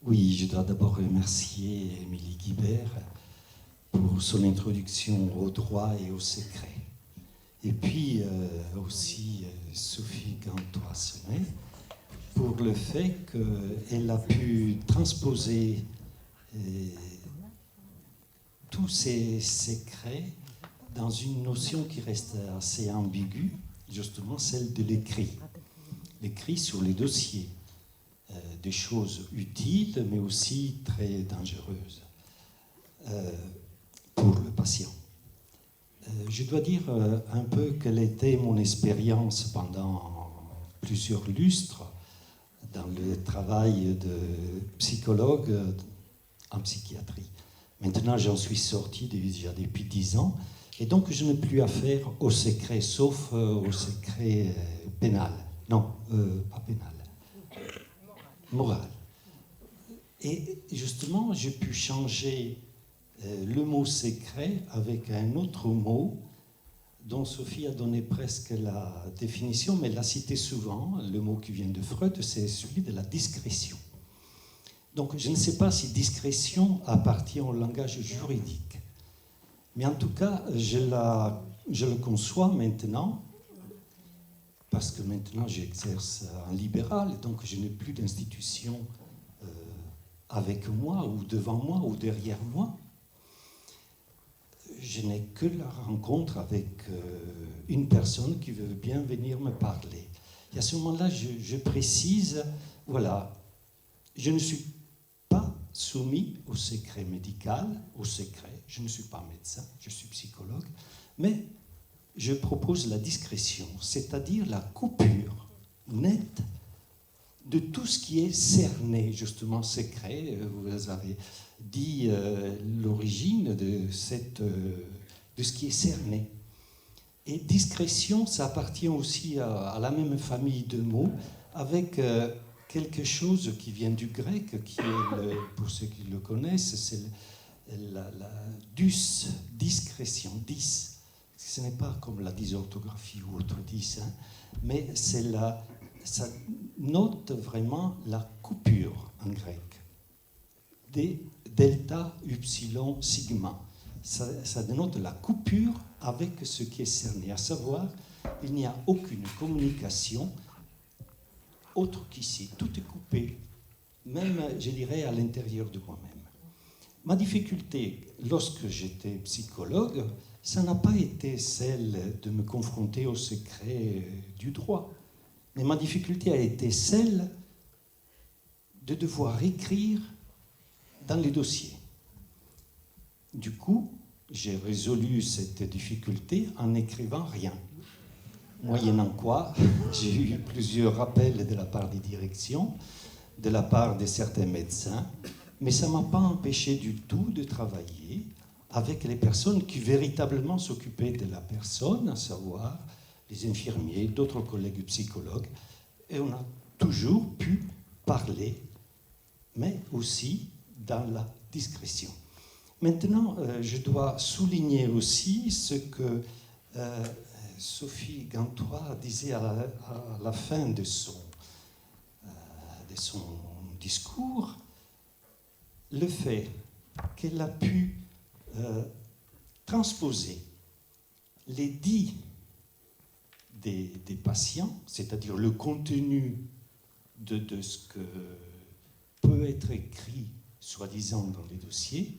Oui, je dois d'abord remercier Émilie Guibert pour son introduction au droit et au secret. Et puis aussi Sophie Gantois-Senet pour le fait qu'elle a pu transposer tous ces secrets dans une notion qui reste assez ambiguë, justement celle de l'écrit. L'écrit sur les dossiers. Des choses utiles, mais aussi très dangereuses pour le patient. Je dois dire un peu quelle était mon expérience pendant plusieurs lustres dans le travail de psychologue en psychiatrie. Maintenant, j'en suis sorti déjà depuis 10 ans, et donc je n'ai plus affaire au secret, sauf au secret pénal. Non, pas pénal. Moral. Et justement, j'ai pu changer le mot secret avec un autre mot dont Sophie a donné presque la définition, mais l'a cité souvent. Le mot qui vient de Freud, c'est celui de la discrétion. Donc, je ne sais pas si discrétion appartient au langage juridique, mais en tout cas, je le conçois maintenant, parce que maintenant j'exerce en libéral, donc je n'ai plus d'institution avec moi, ou devant moi, ou derrière moi. Je n'ai que la rencontre avec une personne qui veut bien venir me parler. Et à ce moment-là, je précise, voilà, je ne suis pas soumis au secret médical, au secret, je ne suis pas médecin, je suis psychologue, mais je propose la discrétion, c'est-à-dire la coupure nette de tout ce qui est cerné, justement secret. Vous avez dit l'origine de ce qui est cerné. Et discrétion, ça appartient aussi à la même famille de mots, avec quelque chose qui vient du grec, qui est, pour ceux qui le connaissent, c'est la discrétion, dis. Ce n'est pas comme la dysorthographie ou autre 10, hein, mais ça note vraiment la coupure en grec. Des delta, upsilon, sigma. Ça dénote la coupure avec ce qui est cerné. À savoir, il n'y a aucune communication autre qu'ici. Tout est coupé, même, je dirais, à l'intérieur de moi-même. Ma difficulté, lorsque j'étais psychologue, ça n'a pas été celle de me confronter au secret du droit, mais ma difficulté a été celle de devoir écrire dans les dossiers. Du coup, j'ai résolu cette difficulté en n'écrivant rien. Moyennant quoi, j'ai eu plusieurs rappels de la part des directions, de la part de certains médecins, mais ça ne m'a pas empêché du tout de travailler avec les personnes qui véritablement s'occupaient de la personne, à savoir les infirmiers, d'autres collègues psychologues, et on a toujours pu parler, mais aussi dans la discrétion. Maintenant, je dois souligner aussi ce que Sophie Gantois disait à la fin de son discours, le fait qu'elle a pu transposer les dits des patients, c'est-à-dire le contenu de ce que peut être écrit, soi-disant, dans les dossiers,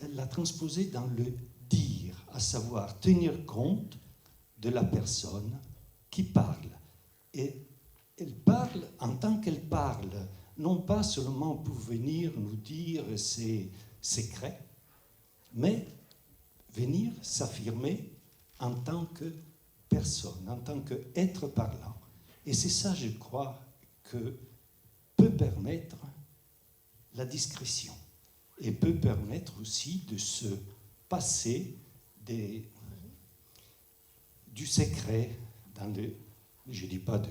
elle l'a transposé dans le dire, à savoir tenir compte de la personne qui parle. Et elle parle en tant qu'elle parle, non pas seulement pour venir nous dire ses secrets, mais venir s'affirmer en tant que personne, en tant qu'être parlant. Et c'est ça, je crois, que peut permettre la discrétion et peut permettre aussi de se passer du secret dans le... Je ne dis pas de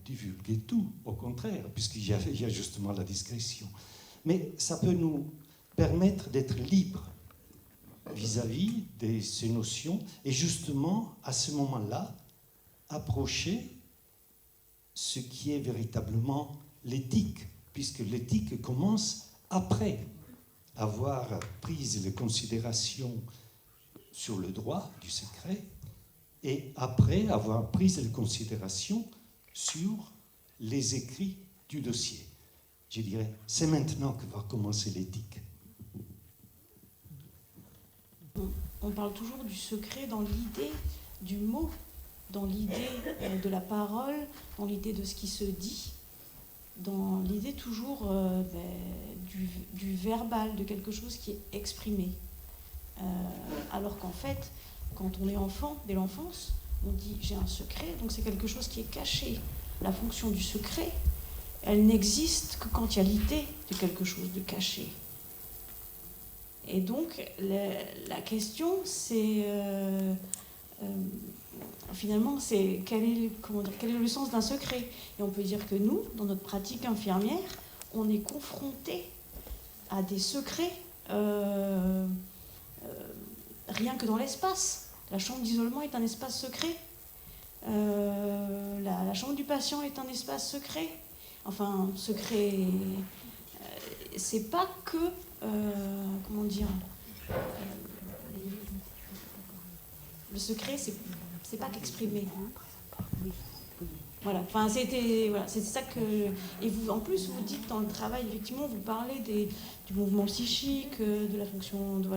divulguer tout, au contraire, puisqu'il y a justement la discrétion. Mais ça peut nous permettre d'être libres vis-à-vis de ces notions et justement, à ce moment-là, approcher ce qui est véritablement l'éthique, puisque l'éthique commence après avoir pris les considérations sur le droit du secret et après avoir pris les considérations sur les écrits du dossier. Je dirais, c'est maintenant que va commencer l'éthique. On parle toujours du secret dans l'idée du mot, dans l'idée de la parole, dans l'idée de ce qui se dit, dans l'idée toujours du verbal, de quelque chose qui est exprimé. Alors qu'en fait, quand on est enfant, dès l'enfance, on dit j'ai un secret, donc c'est quelque chose qui est caché. La fonction du secret, elle n'existe que quand il y a l'idée de quelque chose de caché. Et donc, la question, c'est finalement, c'est quel est le sens d'un secret ? Et on peut dire que nous, dans notre pratique infirmière, on est confrontés à des secrets rien que dans l'espace. La chambre d'isolement est un espace secret. La chambre du patient est un espace secret. Enfin, secret, c'est pas que... comment dire, le secret, c'est pas qu'exprimer. Voilà. Enfin, c'est ça que. Et vous, en plus, vous dites dans le travail, effectivement, vous parlez du mouvement psychique, de la fonction, de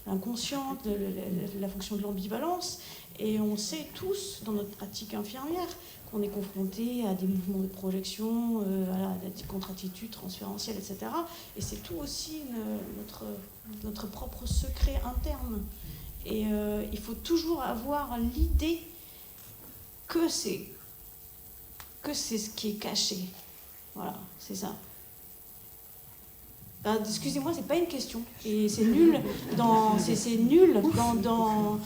l'inconscient, de la fonction de l'ambivalence. Et on sait tous, dans notre pratique infirmière, qu'on est confronté à des mouvements de projection, à des contre-attitudes transférentielles, etc. Et c'est tout aussi notre propre secret interne. Et il faut toujours avoir l'idée que c'est ce qui est caché. Voilà, c'est ça. Excusez-moi, c'est pas une question. Et c'est nul dans... C'est nul dans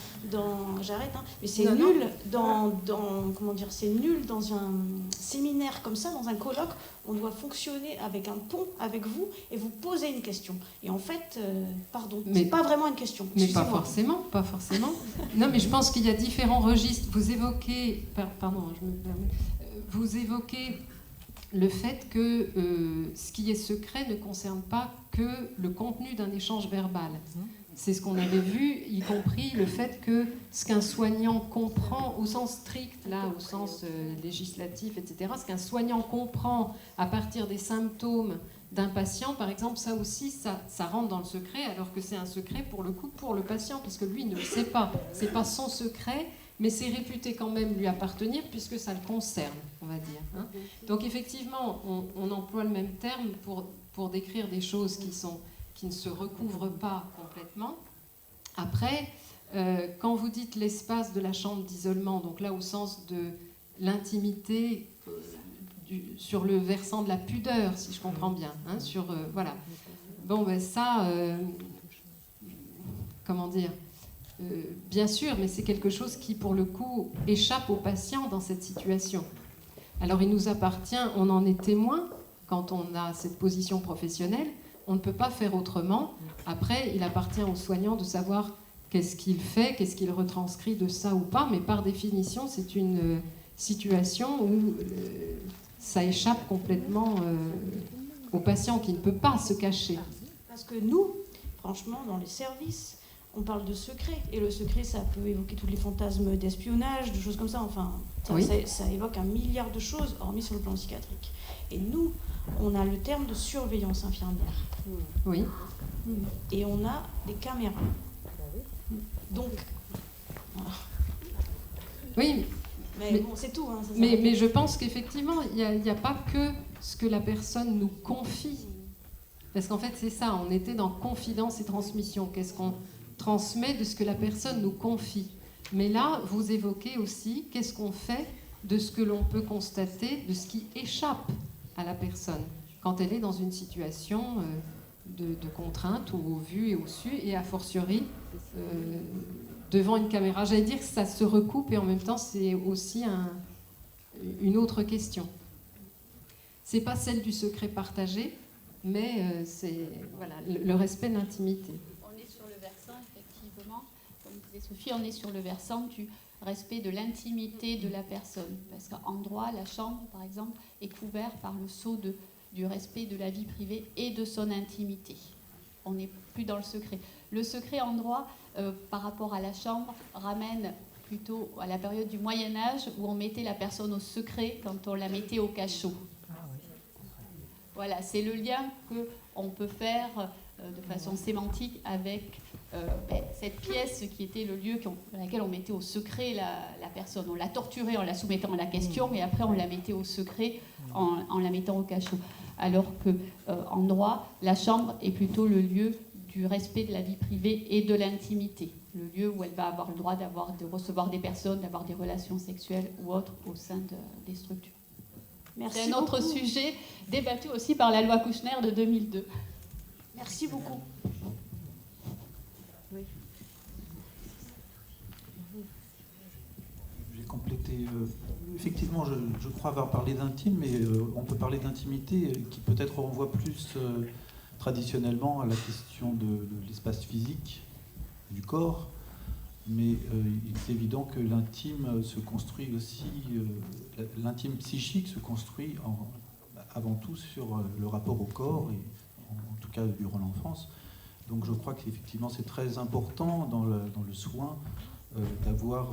j'arrête, hein. Mais c'est nul dans... Comment dire, c'est nul dans un séminaire comme ça, dans un colloque. On doit fonctionner avec un pont avec vous et vous poser une question. Et en fait, pardon, c'est pas vraiment une question. Mais pas forcément. Non, mais je pense qu'il y a différents registres. Vous évoquez... Pardon, je me permets. Vous évoquez... le fait que ce qui est secret ne concerne pas que le contenu d'un échange verbal. C'est ce qu'on avait vu, y compris le fait que ce qu'un soignant comprend au sens strict, là, au sens législatif, etc., ce qu'un soignant comprend à partir des symptômes d'un patient, par exemple, ça aussi, ça rentre dans le secret, alors que c'est un secret, pour le coup, pour le patient, parce que lui ne le sait pas. C'est pas son secret, mais c'est réputé quand même lui appartenir puisque ça le concerne, on va dire. Hein. Donc effectivement, on emploie le même terme pour décrire des choses qui ne se recouvrent pas complètement. Après, quand vous dites l'espace de la chambre d'isolement, donc là au sens de l'intimité, sur le versant de la pudeur, si je comprends bien, hein, voilà. Bon, ben ça, comment dire ? Bien sûr, mais c'est quelque chose qui, pour le coup, échappe aux patients dans cette situation. Alors, il nous appartient, on en est témoin quand on a cette position professionnelle, on ne peut pas faire autrement. Après, il appartient aux soignants de savoir qu'est-ce qu'il fait, qu'est-ce qu'il retranscrit de ça ou pas, mais par définition, c'est une situation où ça échappe complètement au patient qui ne peut pas se cacher. Parce que nous, franchement, dans les services, on parle de secret, et le secret, ça peut évoquer tous les fantasmes d'espionnage, de choses comme ça, enfin, ça évoque un milliard de choses, hormis sur le plan psychiatrique. Et nous, on a le terme de surveillance infirmière. Oui. Et on a des caméras. Donc, voilà. Oui, Mais bon, c'est tout. Hein, ça mais s'arrête. je pense qu'effectivement, il n'y a pas que ce que la personne nous confie. Parce qu'en fait, c'est ça, on était dans confidence et transmission. Qu'est-ce qu'on transmet de ce que la personne nous confie? Mais là, vous évoquez aussi qu'est-ce qu'on fait de ce que l'on peut constater, de ce qui échappe à la personne quand elle est dans une situation de contrainte ou au vu et au su, et a fortiori devant une caméra. J'allais dire que ça se recoupe et en même temps, c'est aussi une autre question. C'est pas celle du secret partagé, mais c'est voilà, le respect de l'intimité. On est sur le versant, effectivement, comme disait Sophie, on est sur le versant du respect de l'intimité de la personne. Parce qu'en droit, la chambre, par exemple, est couverte par le sceau du respect de la vie privée et de son intimité. On n'est plus dans le secret. Le secret en droit, par rapport à la chambre, ramène plutôt à la période du Moyen-Âge où on mettait la personne au secret quand on la mettait au cachot. Voilà, c'est le lien qu'on peut faire de façon sémantique avec cette pièce qui était le lieu dans lequel on mettait au secret la personne. On la torturait en la soumettant à la question, et après on la mettait au secret en la mettant au cachot. Alors qu'en droit, la chambre est plutôt le lieu du respect de la vie privée et de l'intimité. Le lieu où elle va avoir le droit de recevoir des personnes, d'avoir des relations sexuelles ou autres au sein des structures. Merci C'est un autre beaucoup. sujet débattu aussi par la loi Kouchner de 2002. Merci beaucoup. J'ai complété. Effectivement, je crois avoir parlé d'intime, mais on peut parler d'intimité qui peut-être renvoie plus traditionnellement à la question de l'espace physique, du corps. Mais il est évident que l'intime se construit aussi, l'intime psychique se construit avant tout sur le rapport au corps, et en tout cas durant l'enfance. Donc je crois qu'effectivement c'est très important dans le soin d'avoir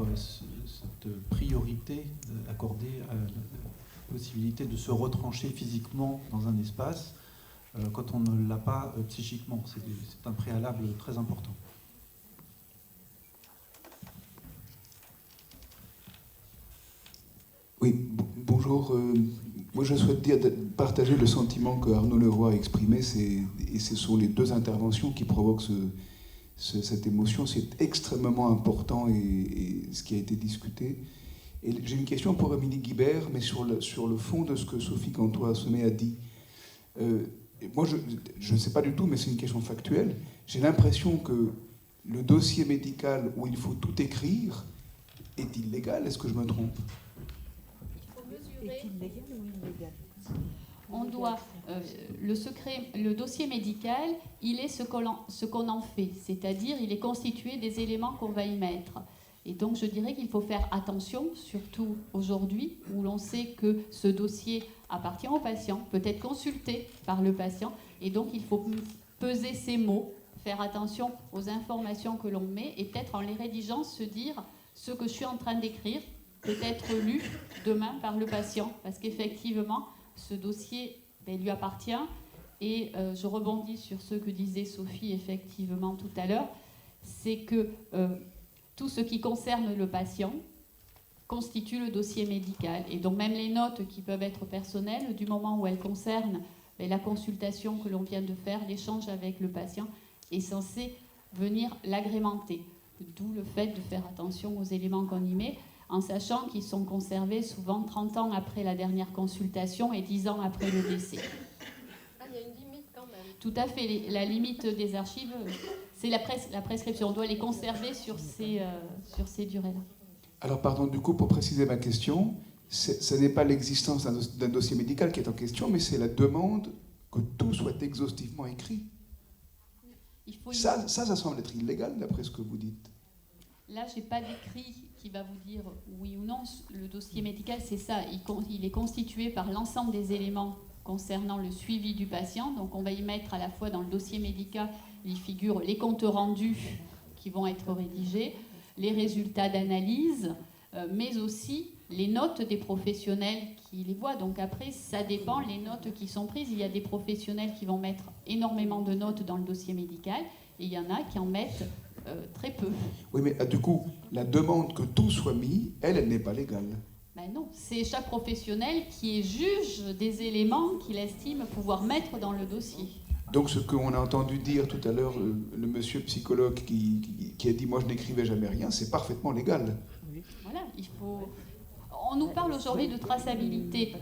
cette priorité accordée à la possibilité de se retrancher physiquement dans un espace quand on ne l'a pas psychiquement. C'est un préalable très important. Oui, bonjour. Moi, je souhaite partager le sentiment que Arnaud Leroy a exprimé, et ce sont les deux interventions qui provoquent cette émotion. C'est extrêmement important, et ce qui a été discuté. Et j'ai une question pour Émilie Guibert, mais sur le fond de ce que Sophie Cantois-Sommet a dit. Moi, je ne sais pas du tout, mais c'est une question factuelle. J'ai l'impression que le dossier médical où il faut tout écrire est illégal. Est-ce que je me trompe ? Est-il légal ou illégal? On doit le dossier médical, il est ce qu'on en fait, c'est-à-dire il est constitué des éléments qu'on va y mettre. Et donc je dirais qu'il faut faire attention, surtout aujourd'hui où l'on sait que ce dossier appartient au patient, peut être consulté par le patient, et donc il faut peser ses mots, faire attention aux informations que l'on met, et peut-être en les rédigeant se dire ce que je suis en train d'écrire peut être lu demain par le patient, parce qu'effectivement, ce dossier lui appartient. Et je rebondis sur ce que disait Sophie, effectivement, tout à l'heure, c'est que tout ce qui concerne le patient constitue le dossier médical. Et donc même les notes qui peuvent être personnelles, du moment où elles concernent la consultation que l'on vient de faire, l'échange avec le patient, est censé venir l'agrémenter. D'où le fait de faire attention aux éléments qu'on y met, en sachant qu'ils sont conservés souvent 30 ans après la dernière consultation et 10 ans après le décès. Ah, il y a une limite quand même. Tout à fait. La limite des archives, c'est la prescription. On doit les conserver sur ces durées-là. Alors, pardon, du coup, pour préciser ma question, ce n'est pas l'existence d'un dossier médical qui est en question, mais c'est la demande que tout soit exhaustivement écrit. Ça semble être illégal, d'après ce que vous dites. Là, je n'ai pas d'écrit qui va vous dire oui ou non. Le dossier médical, c'est ça. Il est constitué par l'ensemble des éléments concernant le suivi du patient. Donc, on va y mettre à la fois dans le dossier médical, il figure les comptes rendus qui vont être rédigés, les résultats d'analyse, mais aussi les notes des professionnels qui les voient. Donc après, ça dépend, les notes qui sont prises. Il y a des professionnels qui vont mettre énormément de notes dans le dossier médical, et il y en a qui en mettent très peu. Oui, mais du coup, la demande que tout soit mis, elle n'est pas légale. Ben non, c'est chaque professionnel qui est juge des éléments qu'il estime pouvoir mettre dans le dossier. Donc ce qu'on a entendu dire tout à l'heure, le monsieur psychologue qui a dit « moi je n'écrivais jamais rien », c'est parfaitement légal. Voilà, on nous parle aujourd'hui de traçabilité.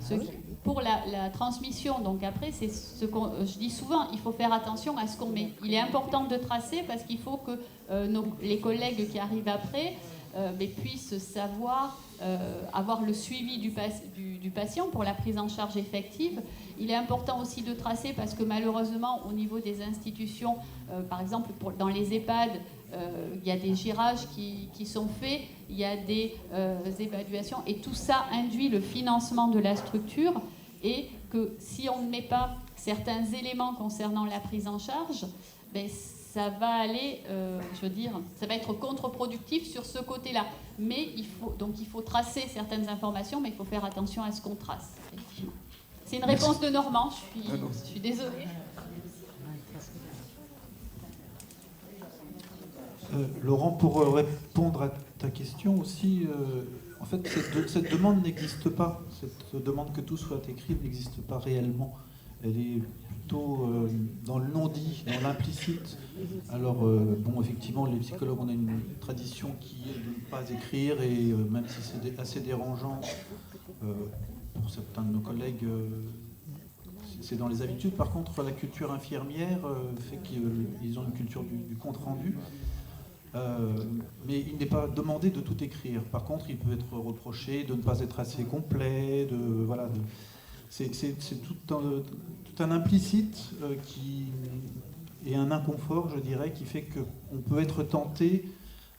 Pour la transmission, donc après, c'est ce que je dis souvent, il faut faire attention à ce qu'on met. Il est important de tracer parce qu'il faut que les collègues qui arrivent après puissent savoir avoir le suivi du patient pour la prise en charge effective. Il est important aussi de tracer parce que malheureusement, au niveau des institutions, par exemple dans les EHPAD, il y a des girages qui sont faits, il y a des évaluations, et tout ça induit le financement de la structure, et que si on ne met pas certains éléments concernant la prise en charge, ça va aller, ça va être contre-productif sur ce côté-là. Mais il faut tracer certaines informations, mais il faut faire attention à ce qu'on trace, effectivement. C'est une réponse de Normand, je suis désolée. Laurent, pour répondre à ta question aussi, en fait, cette demande n'existe pas. Cette demande que tout soit écrit n'existe pas réellement. Elle est plutôt dans le non-dit, dans l'implicite. Alors, effectivement, les psychologues, on a une tradition qui est de ne pas écrire, et même si c'est assez dérangeant pour certains de nos collègues, c'est dans les habitudes. Par contre, la culture infirmière fait qu'ils ont une culture du compte-rendu. Mais il n'est pas demandé de tout écrire. Par contre, il peut être reproché de ne pas être assez complet. C'est tout un implicite et un inconfort, je dirais, qui fait qu'on peut être tenté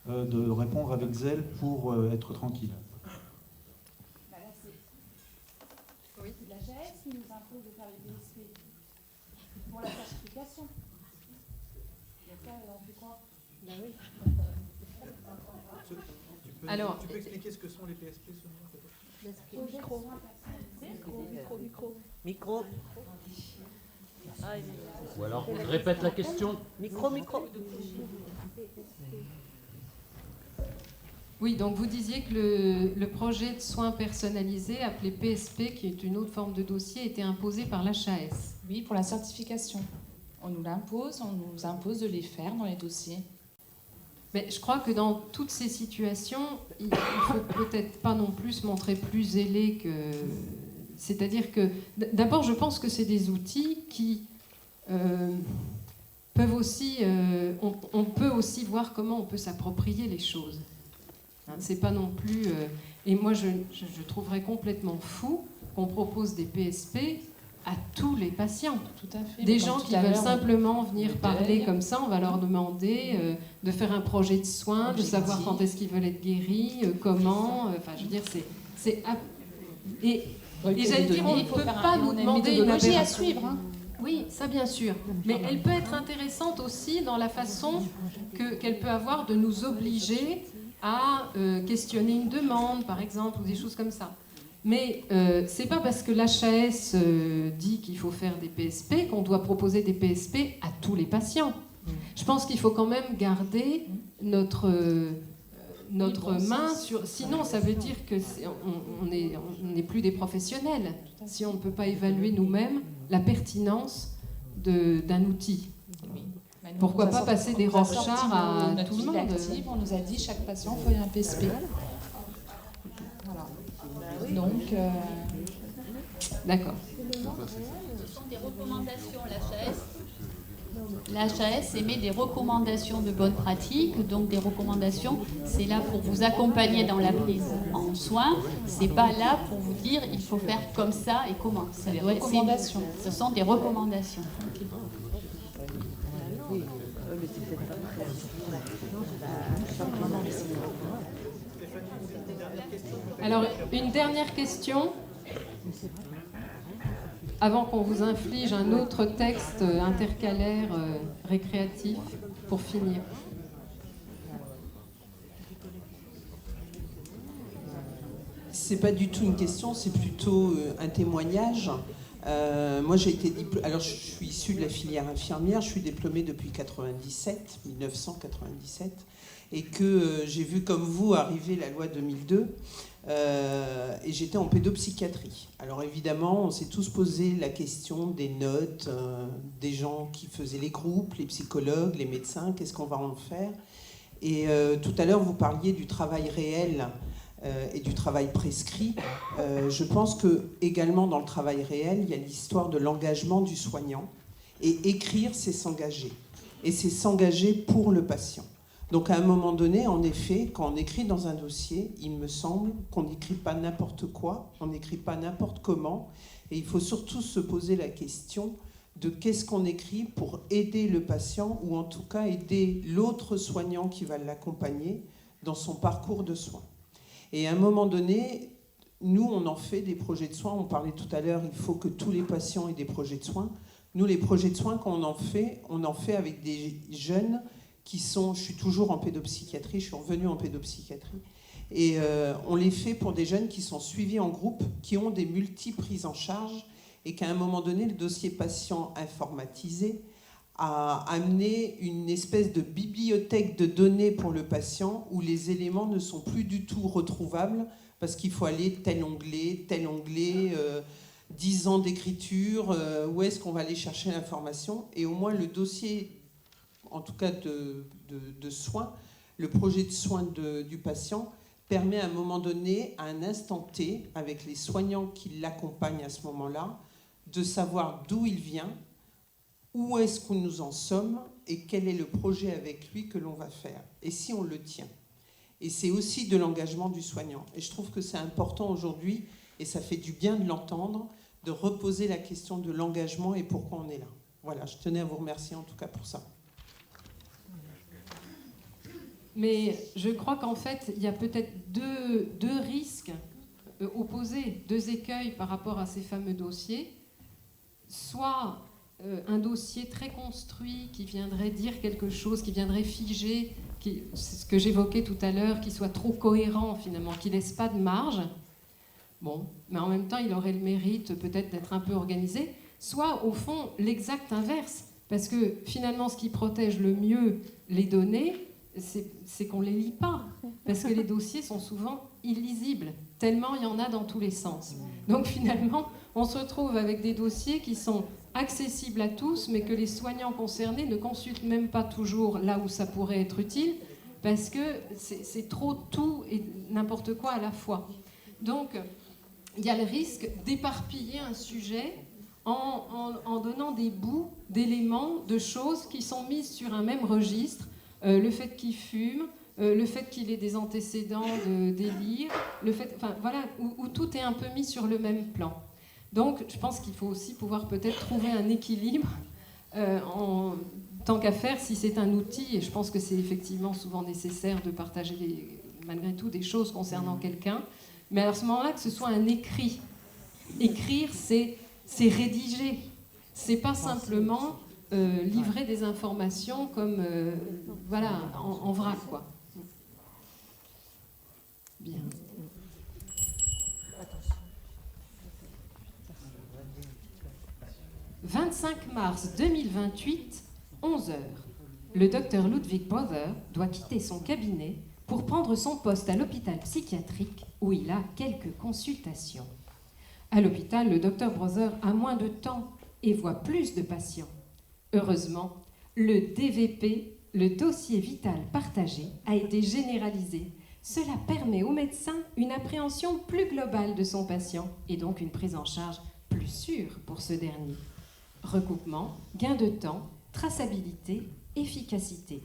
de répondre avec zèle pour être tranquille. Oui. La GS nous impose de faire les PSP pour la certification. On fait quoi? Oui. Alors, tu peux expliquer ce que sont les PSP, Micro. Ou alors, je répète la question. Micro. Oui, donc vous disiez que le projet de soins personnalisés, appelé PSP, qui est une autre forme de dossier, était imposé par l'HAS. Oui, pour la certification. On nous impose de les faire dans les dossiers. Mais je crois que dans toutes ces situations, il ne faut peut-être pas non plus se montrer plus zélé que... C'est-à-dire que, d'abord, je pense que c'est des outils qui peuvent aussi... on peut aussi voir comment on peut s'approprier les choses. Hein, c'est pas non plus... et moi, je trouverais complètement fou qu'on propose des PSP à tous les patients. Tout à fait. Des gens qui veulent simplement venir parler comme ça, on va leur demander de faire un projet de soins, de savoir quand est-ce qu'ils veulent être guéris, comment... Enfin, je veux dire, et j'allais dire, on ne peut pas nous demander une méthodologie à suivre. Hein. Oui, ça bien sûr. Mais elle peut être intéressante aussi dans la façon qu'elle peut avoir de nous obliger à questionner une demande, par exemple, ou des choses comme ça. Mais c'est pas parce que l'HAS dit qu'il faut faire des PSP qu'on doit proposer des PSP à tous les patients. Je pense qu'il faut quand même garder notre main sur... Sinon, ça veut dire qu'on n'est plus des professionnels. Si on ne peut pas évaluer nous-mêmes la pertinence d'un outil. Pourquoi pas passer des Rorschach à tout le monde? On nous a dit chaque patient il faut un PSP. Voilà. Donc, d'accord. Ce sont des recommandations, l'HAS émet des recommandations de bonne pratique, donc des recommandations, c'est là pour vous accompagner dans la prise en soins, c'est pas là pour vous dire il faut faire comme ça et comment. Ça des recommandations. Ce sont des recommandations. Alors, une dernière question, avant qu'on vous inflige un autre texte intercalaire récréatif, pour finir. C'est pas du tout une question, c'est plutôt un témoignage. Moi, j'ai été alors je suis issue de la filière infirmière, je suis diplômée depuis 1997, et que j'ai vu comme vous arriver la loi 2002, et j'étais en pédopsychiatrie. Alors évidemment, on s'est tous posé la question des notes, des gens qui faisaient les groupes, les psychologues, les médecins, qu'est-ce qu'on va en faire? Et tout à l'heure, vous parliez du travail réel et du travail prescrit. Je pense que également dans le travail réel, il y a l'histoire de l'engagement du soignant. Et écrire, c'est s'engager. Et c'est s'engager pour le patient. Donc à un moment donné, en effet, quand on écrit dans un dossier, il me semble qu'on n'écrit pas n'importe quoi, on n'écrit pas n'importe comment. Et il faut surtout se poser la question de qu'est-ce qu'on écrit pour aider le patient, ou en tout cas aider l'autre soignant qui va l'accompagner dans son parcours de soins. Et à un moment donné, nous, on en fait des projets de soins. On parlait tout à l'heure, il faut que tous les patients aient des projets de soins. Nous, les projets de soins, quand on en fait avec des jeunes qui sont... Je suis toujours en pédopsychiatrie, je suis revenue en pédopsychiatrie. Et on les fait pour des jeunes qui sont suivis en groupe, qui ont des multi-prises en charge, et qu'à un moment donné, le dossier patient informatisé a amené une espèce de bibliothèque de données pour le patient où les éléments ne sont plus du tout retrouvables parce qu'il faut aller tel onglet, 10 ans d'écriture, où est-ce qu'on va aller chercher l'information? Et au moins le dossier, en tout cas de soins, le projet de soins du patient permet à un moment donné, à un instant T, avec les soignants qui l'accompagnent à ce moment-là, de savoir d'où il vient, où est-ce que nous en sommes et quel est le projet avec lui que l'on va faire, et si on le tient. Et c'est aussi de l'engagement du soignant. Et je trouve que c'est important aujourd'hui, et ça fait du bien de l'entendre, de reposer la question de l'engagement et pourquoi on est là. Voilà, je tenais à vous remercier en tout cas pour ça. Mais je crois qu'en fait, il y a peut-être deux risques opposés, deux écueils par rapport à ces fameux dossiers. Soit un dossier très construit qui viendrait dire quelque chose, qui viendrait figer, c'est ce que j'évoquais tout à l'heure, qui soit trop cohérent finalement, qui ne laisse pas de marge. Bon, mais en même temps, il aurait le mérite peut-être d'être un peu organisé. Soit au fond, l'exact inverse, parce que finalement, ce qui protège le mieux les données, c'est qu'on ne les lit pas, parce que les dossiers sont souvent illisibles, tellement il y en a dans tous les sens. Donc finalement, on se retrouve avec des dossiers qui sont accessibles à tous, mais que les soignants concernés ne consultent même pas toujours là où ça pourrait être utile, parce que c'est trop tout et n'importe quoi à la fois. Donc, il y a le risque d'éparpiller un sujet en donnant des bouts d'éléments, de choses qui sont mises sur un même registre. Le fait qu'il fume, le fait qu'il ait des antécédents de délire, le fait, enfin, voilà, où tout est un peu mis sur le même plan. Donc, je pense qu'il faut aussi pouvoir peut-être trouver un équilibre en tant qu'à faire, si c'est un outil, et je pense que c'est effectivement souvent nécessaire de partager malgré tout des choses concernant quelqu'un, mais à ce moment-là, que ce soit un écrit. Écrire, c'est rédiger. C'est pas simplement livrer des informations comme voilà, en vrac, quoi. Bien. « 25 mars 2028, 11h. Le docteur Ludwig Brother doit quitter son cabinet pour prendre son poste à l'hôpital psychiatrique où il a quelques consultations. À l'hôpital, le docteur Brother a moins de temps et voit plus de patients. Heureusement, le DVP, le dossier vital partagé, a été généralisé. Cela permet au médecin une appréhension plus globale de son patient et donc une prise en charge plus sûre pour ce dernier. Recoupement, gain de temps, traçabilité, efficacité.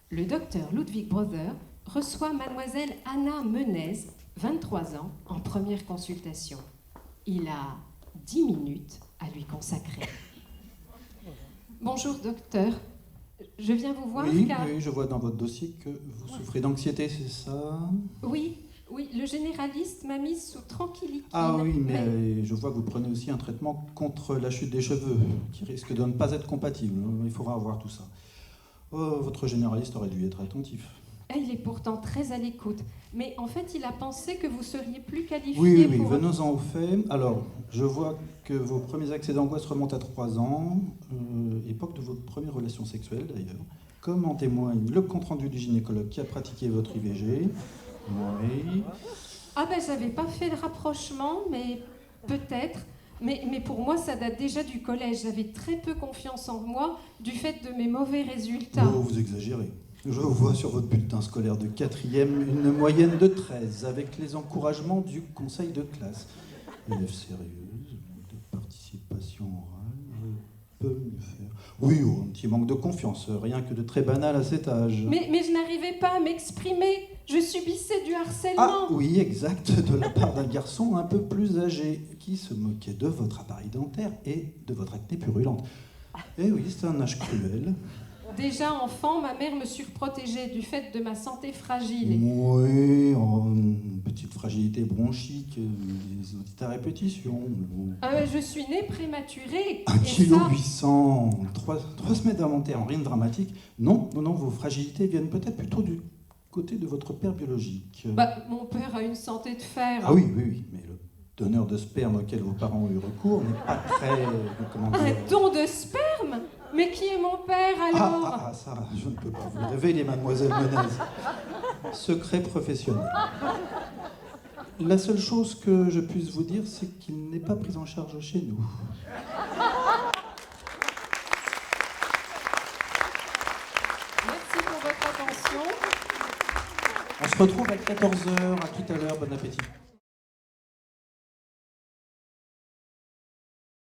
Le docteur Ludwig Brother reçoit mademoiselle Anna Menez, 23 ans, en première consultation. Il a 10 minutes à lui consacrer. Bonjour docteur, je viens vous voir car... Oui, je vois dans votre dossier que vous souffrez d'anxiété, c'est ça? Oui, le généraliste m'a mise sous tranquilliquine. Ah oui, mais je vois que vous prenez aussi un traitement contre la chute des cheveux, qui risque de ne pas être compatible. Il faudra avoir tout ça. Oh, votre généraliste aurait dû être attentif. Il est pourtant très à l'écoute. Mais en fait, il a pensé que vous seriez plus qualifié Oui, pour... venons-en au fait. Alors, je vois que vos premiers accès d'angoisse remontent à 3 ans, époque de votre première relation sexuelle d'ailleurs. Comme en témoigne le compte-rendu du gynécologue qui a pratiqué votre IVG. Oui. Ah ben, j'avais pas fait le rapprochement, mais peut-être. Mais pour moi, ça date déjà du collège. J'avais très peu confiance en moi du fait de mes mauvais résultats. Oh, vous exagérez. Je vois sur votre bulletin scolaire de 4e une moyenne de 13, avec les encouragements du conseil de classe. Élève sérieuse, de participation orale, peut mieux faire. Oui, un petit manque de confiance, rien que de très banal à cet âge. Mais je n'arrivais pas à m'exprimer. Je subissais du harcèlement. Ah oui, exact, de la part d'un garçon un peu plus âgé, qui se moquait de votre appareil dentaire et de votre acné purulente. Eh oui, c'est un âge cruel. Déjà enfant, ma mère me surprotégeait du fait de ma santé fragile. Oui, une petite fragilité bronchique, des otites à répétition. Je suis née prématurée. 1,8 kg, 3 semaines d'inventaire, rien de dramatique. Non, vos fragilités viennent peut-être plutôt du côté de votre père biologique. Mon père a une santé de fer. Ah oui, mais le donneur de sperme auquel vos parents ont eu recours n'est pas très... Comment dire... Un don de sperme? Mais qui est mon père alors? Ça, je ne peux pas vous le révéler, mademoiselle Menez. Secret professionnel. La seule chose que je puisse vous dire, c'est qu'il n'est pas pris en charge chez nous. Merci pour votre attention. On se retrouve à 14h. À tout à l'heure. Bon appétit.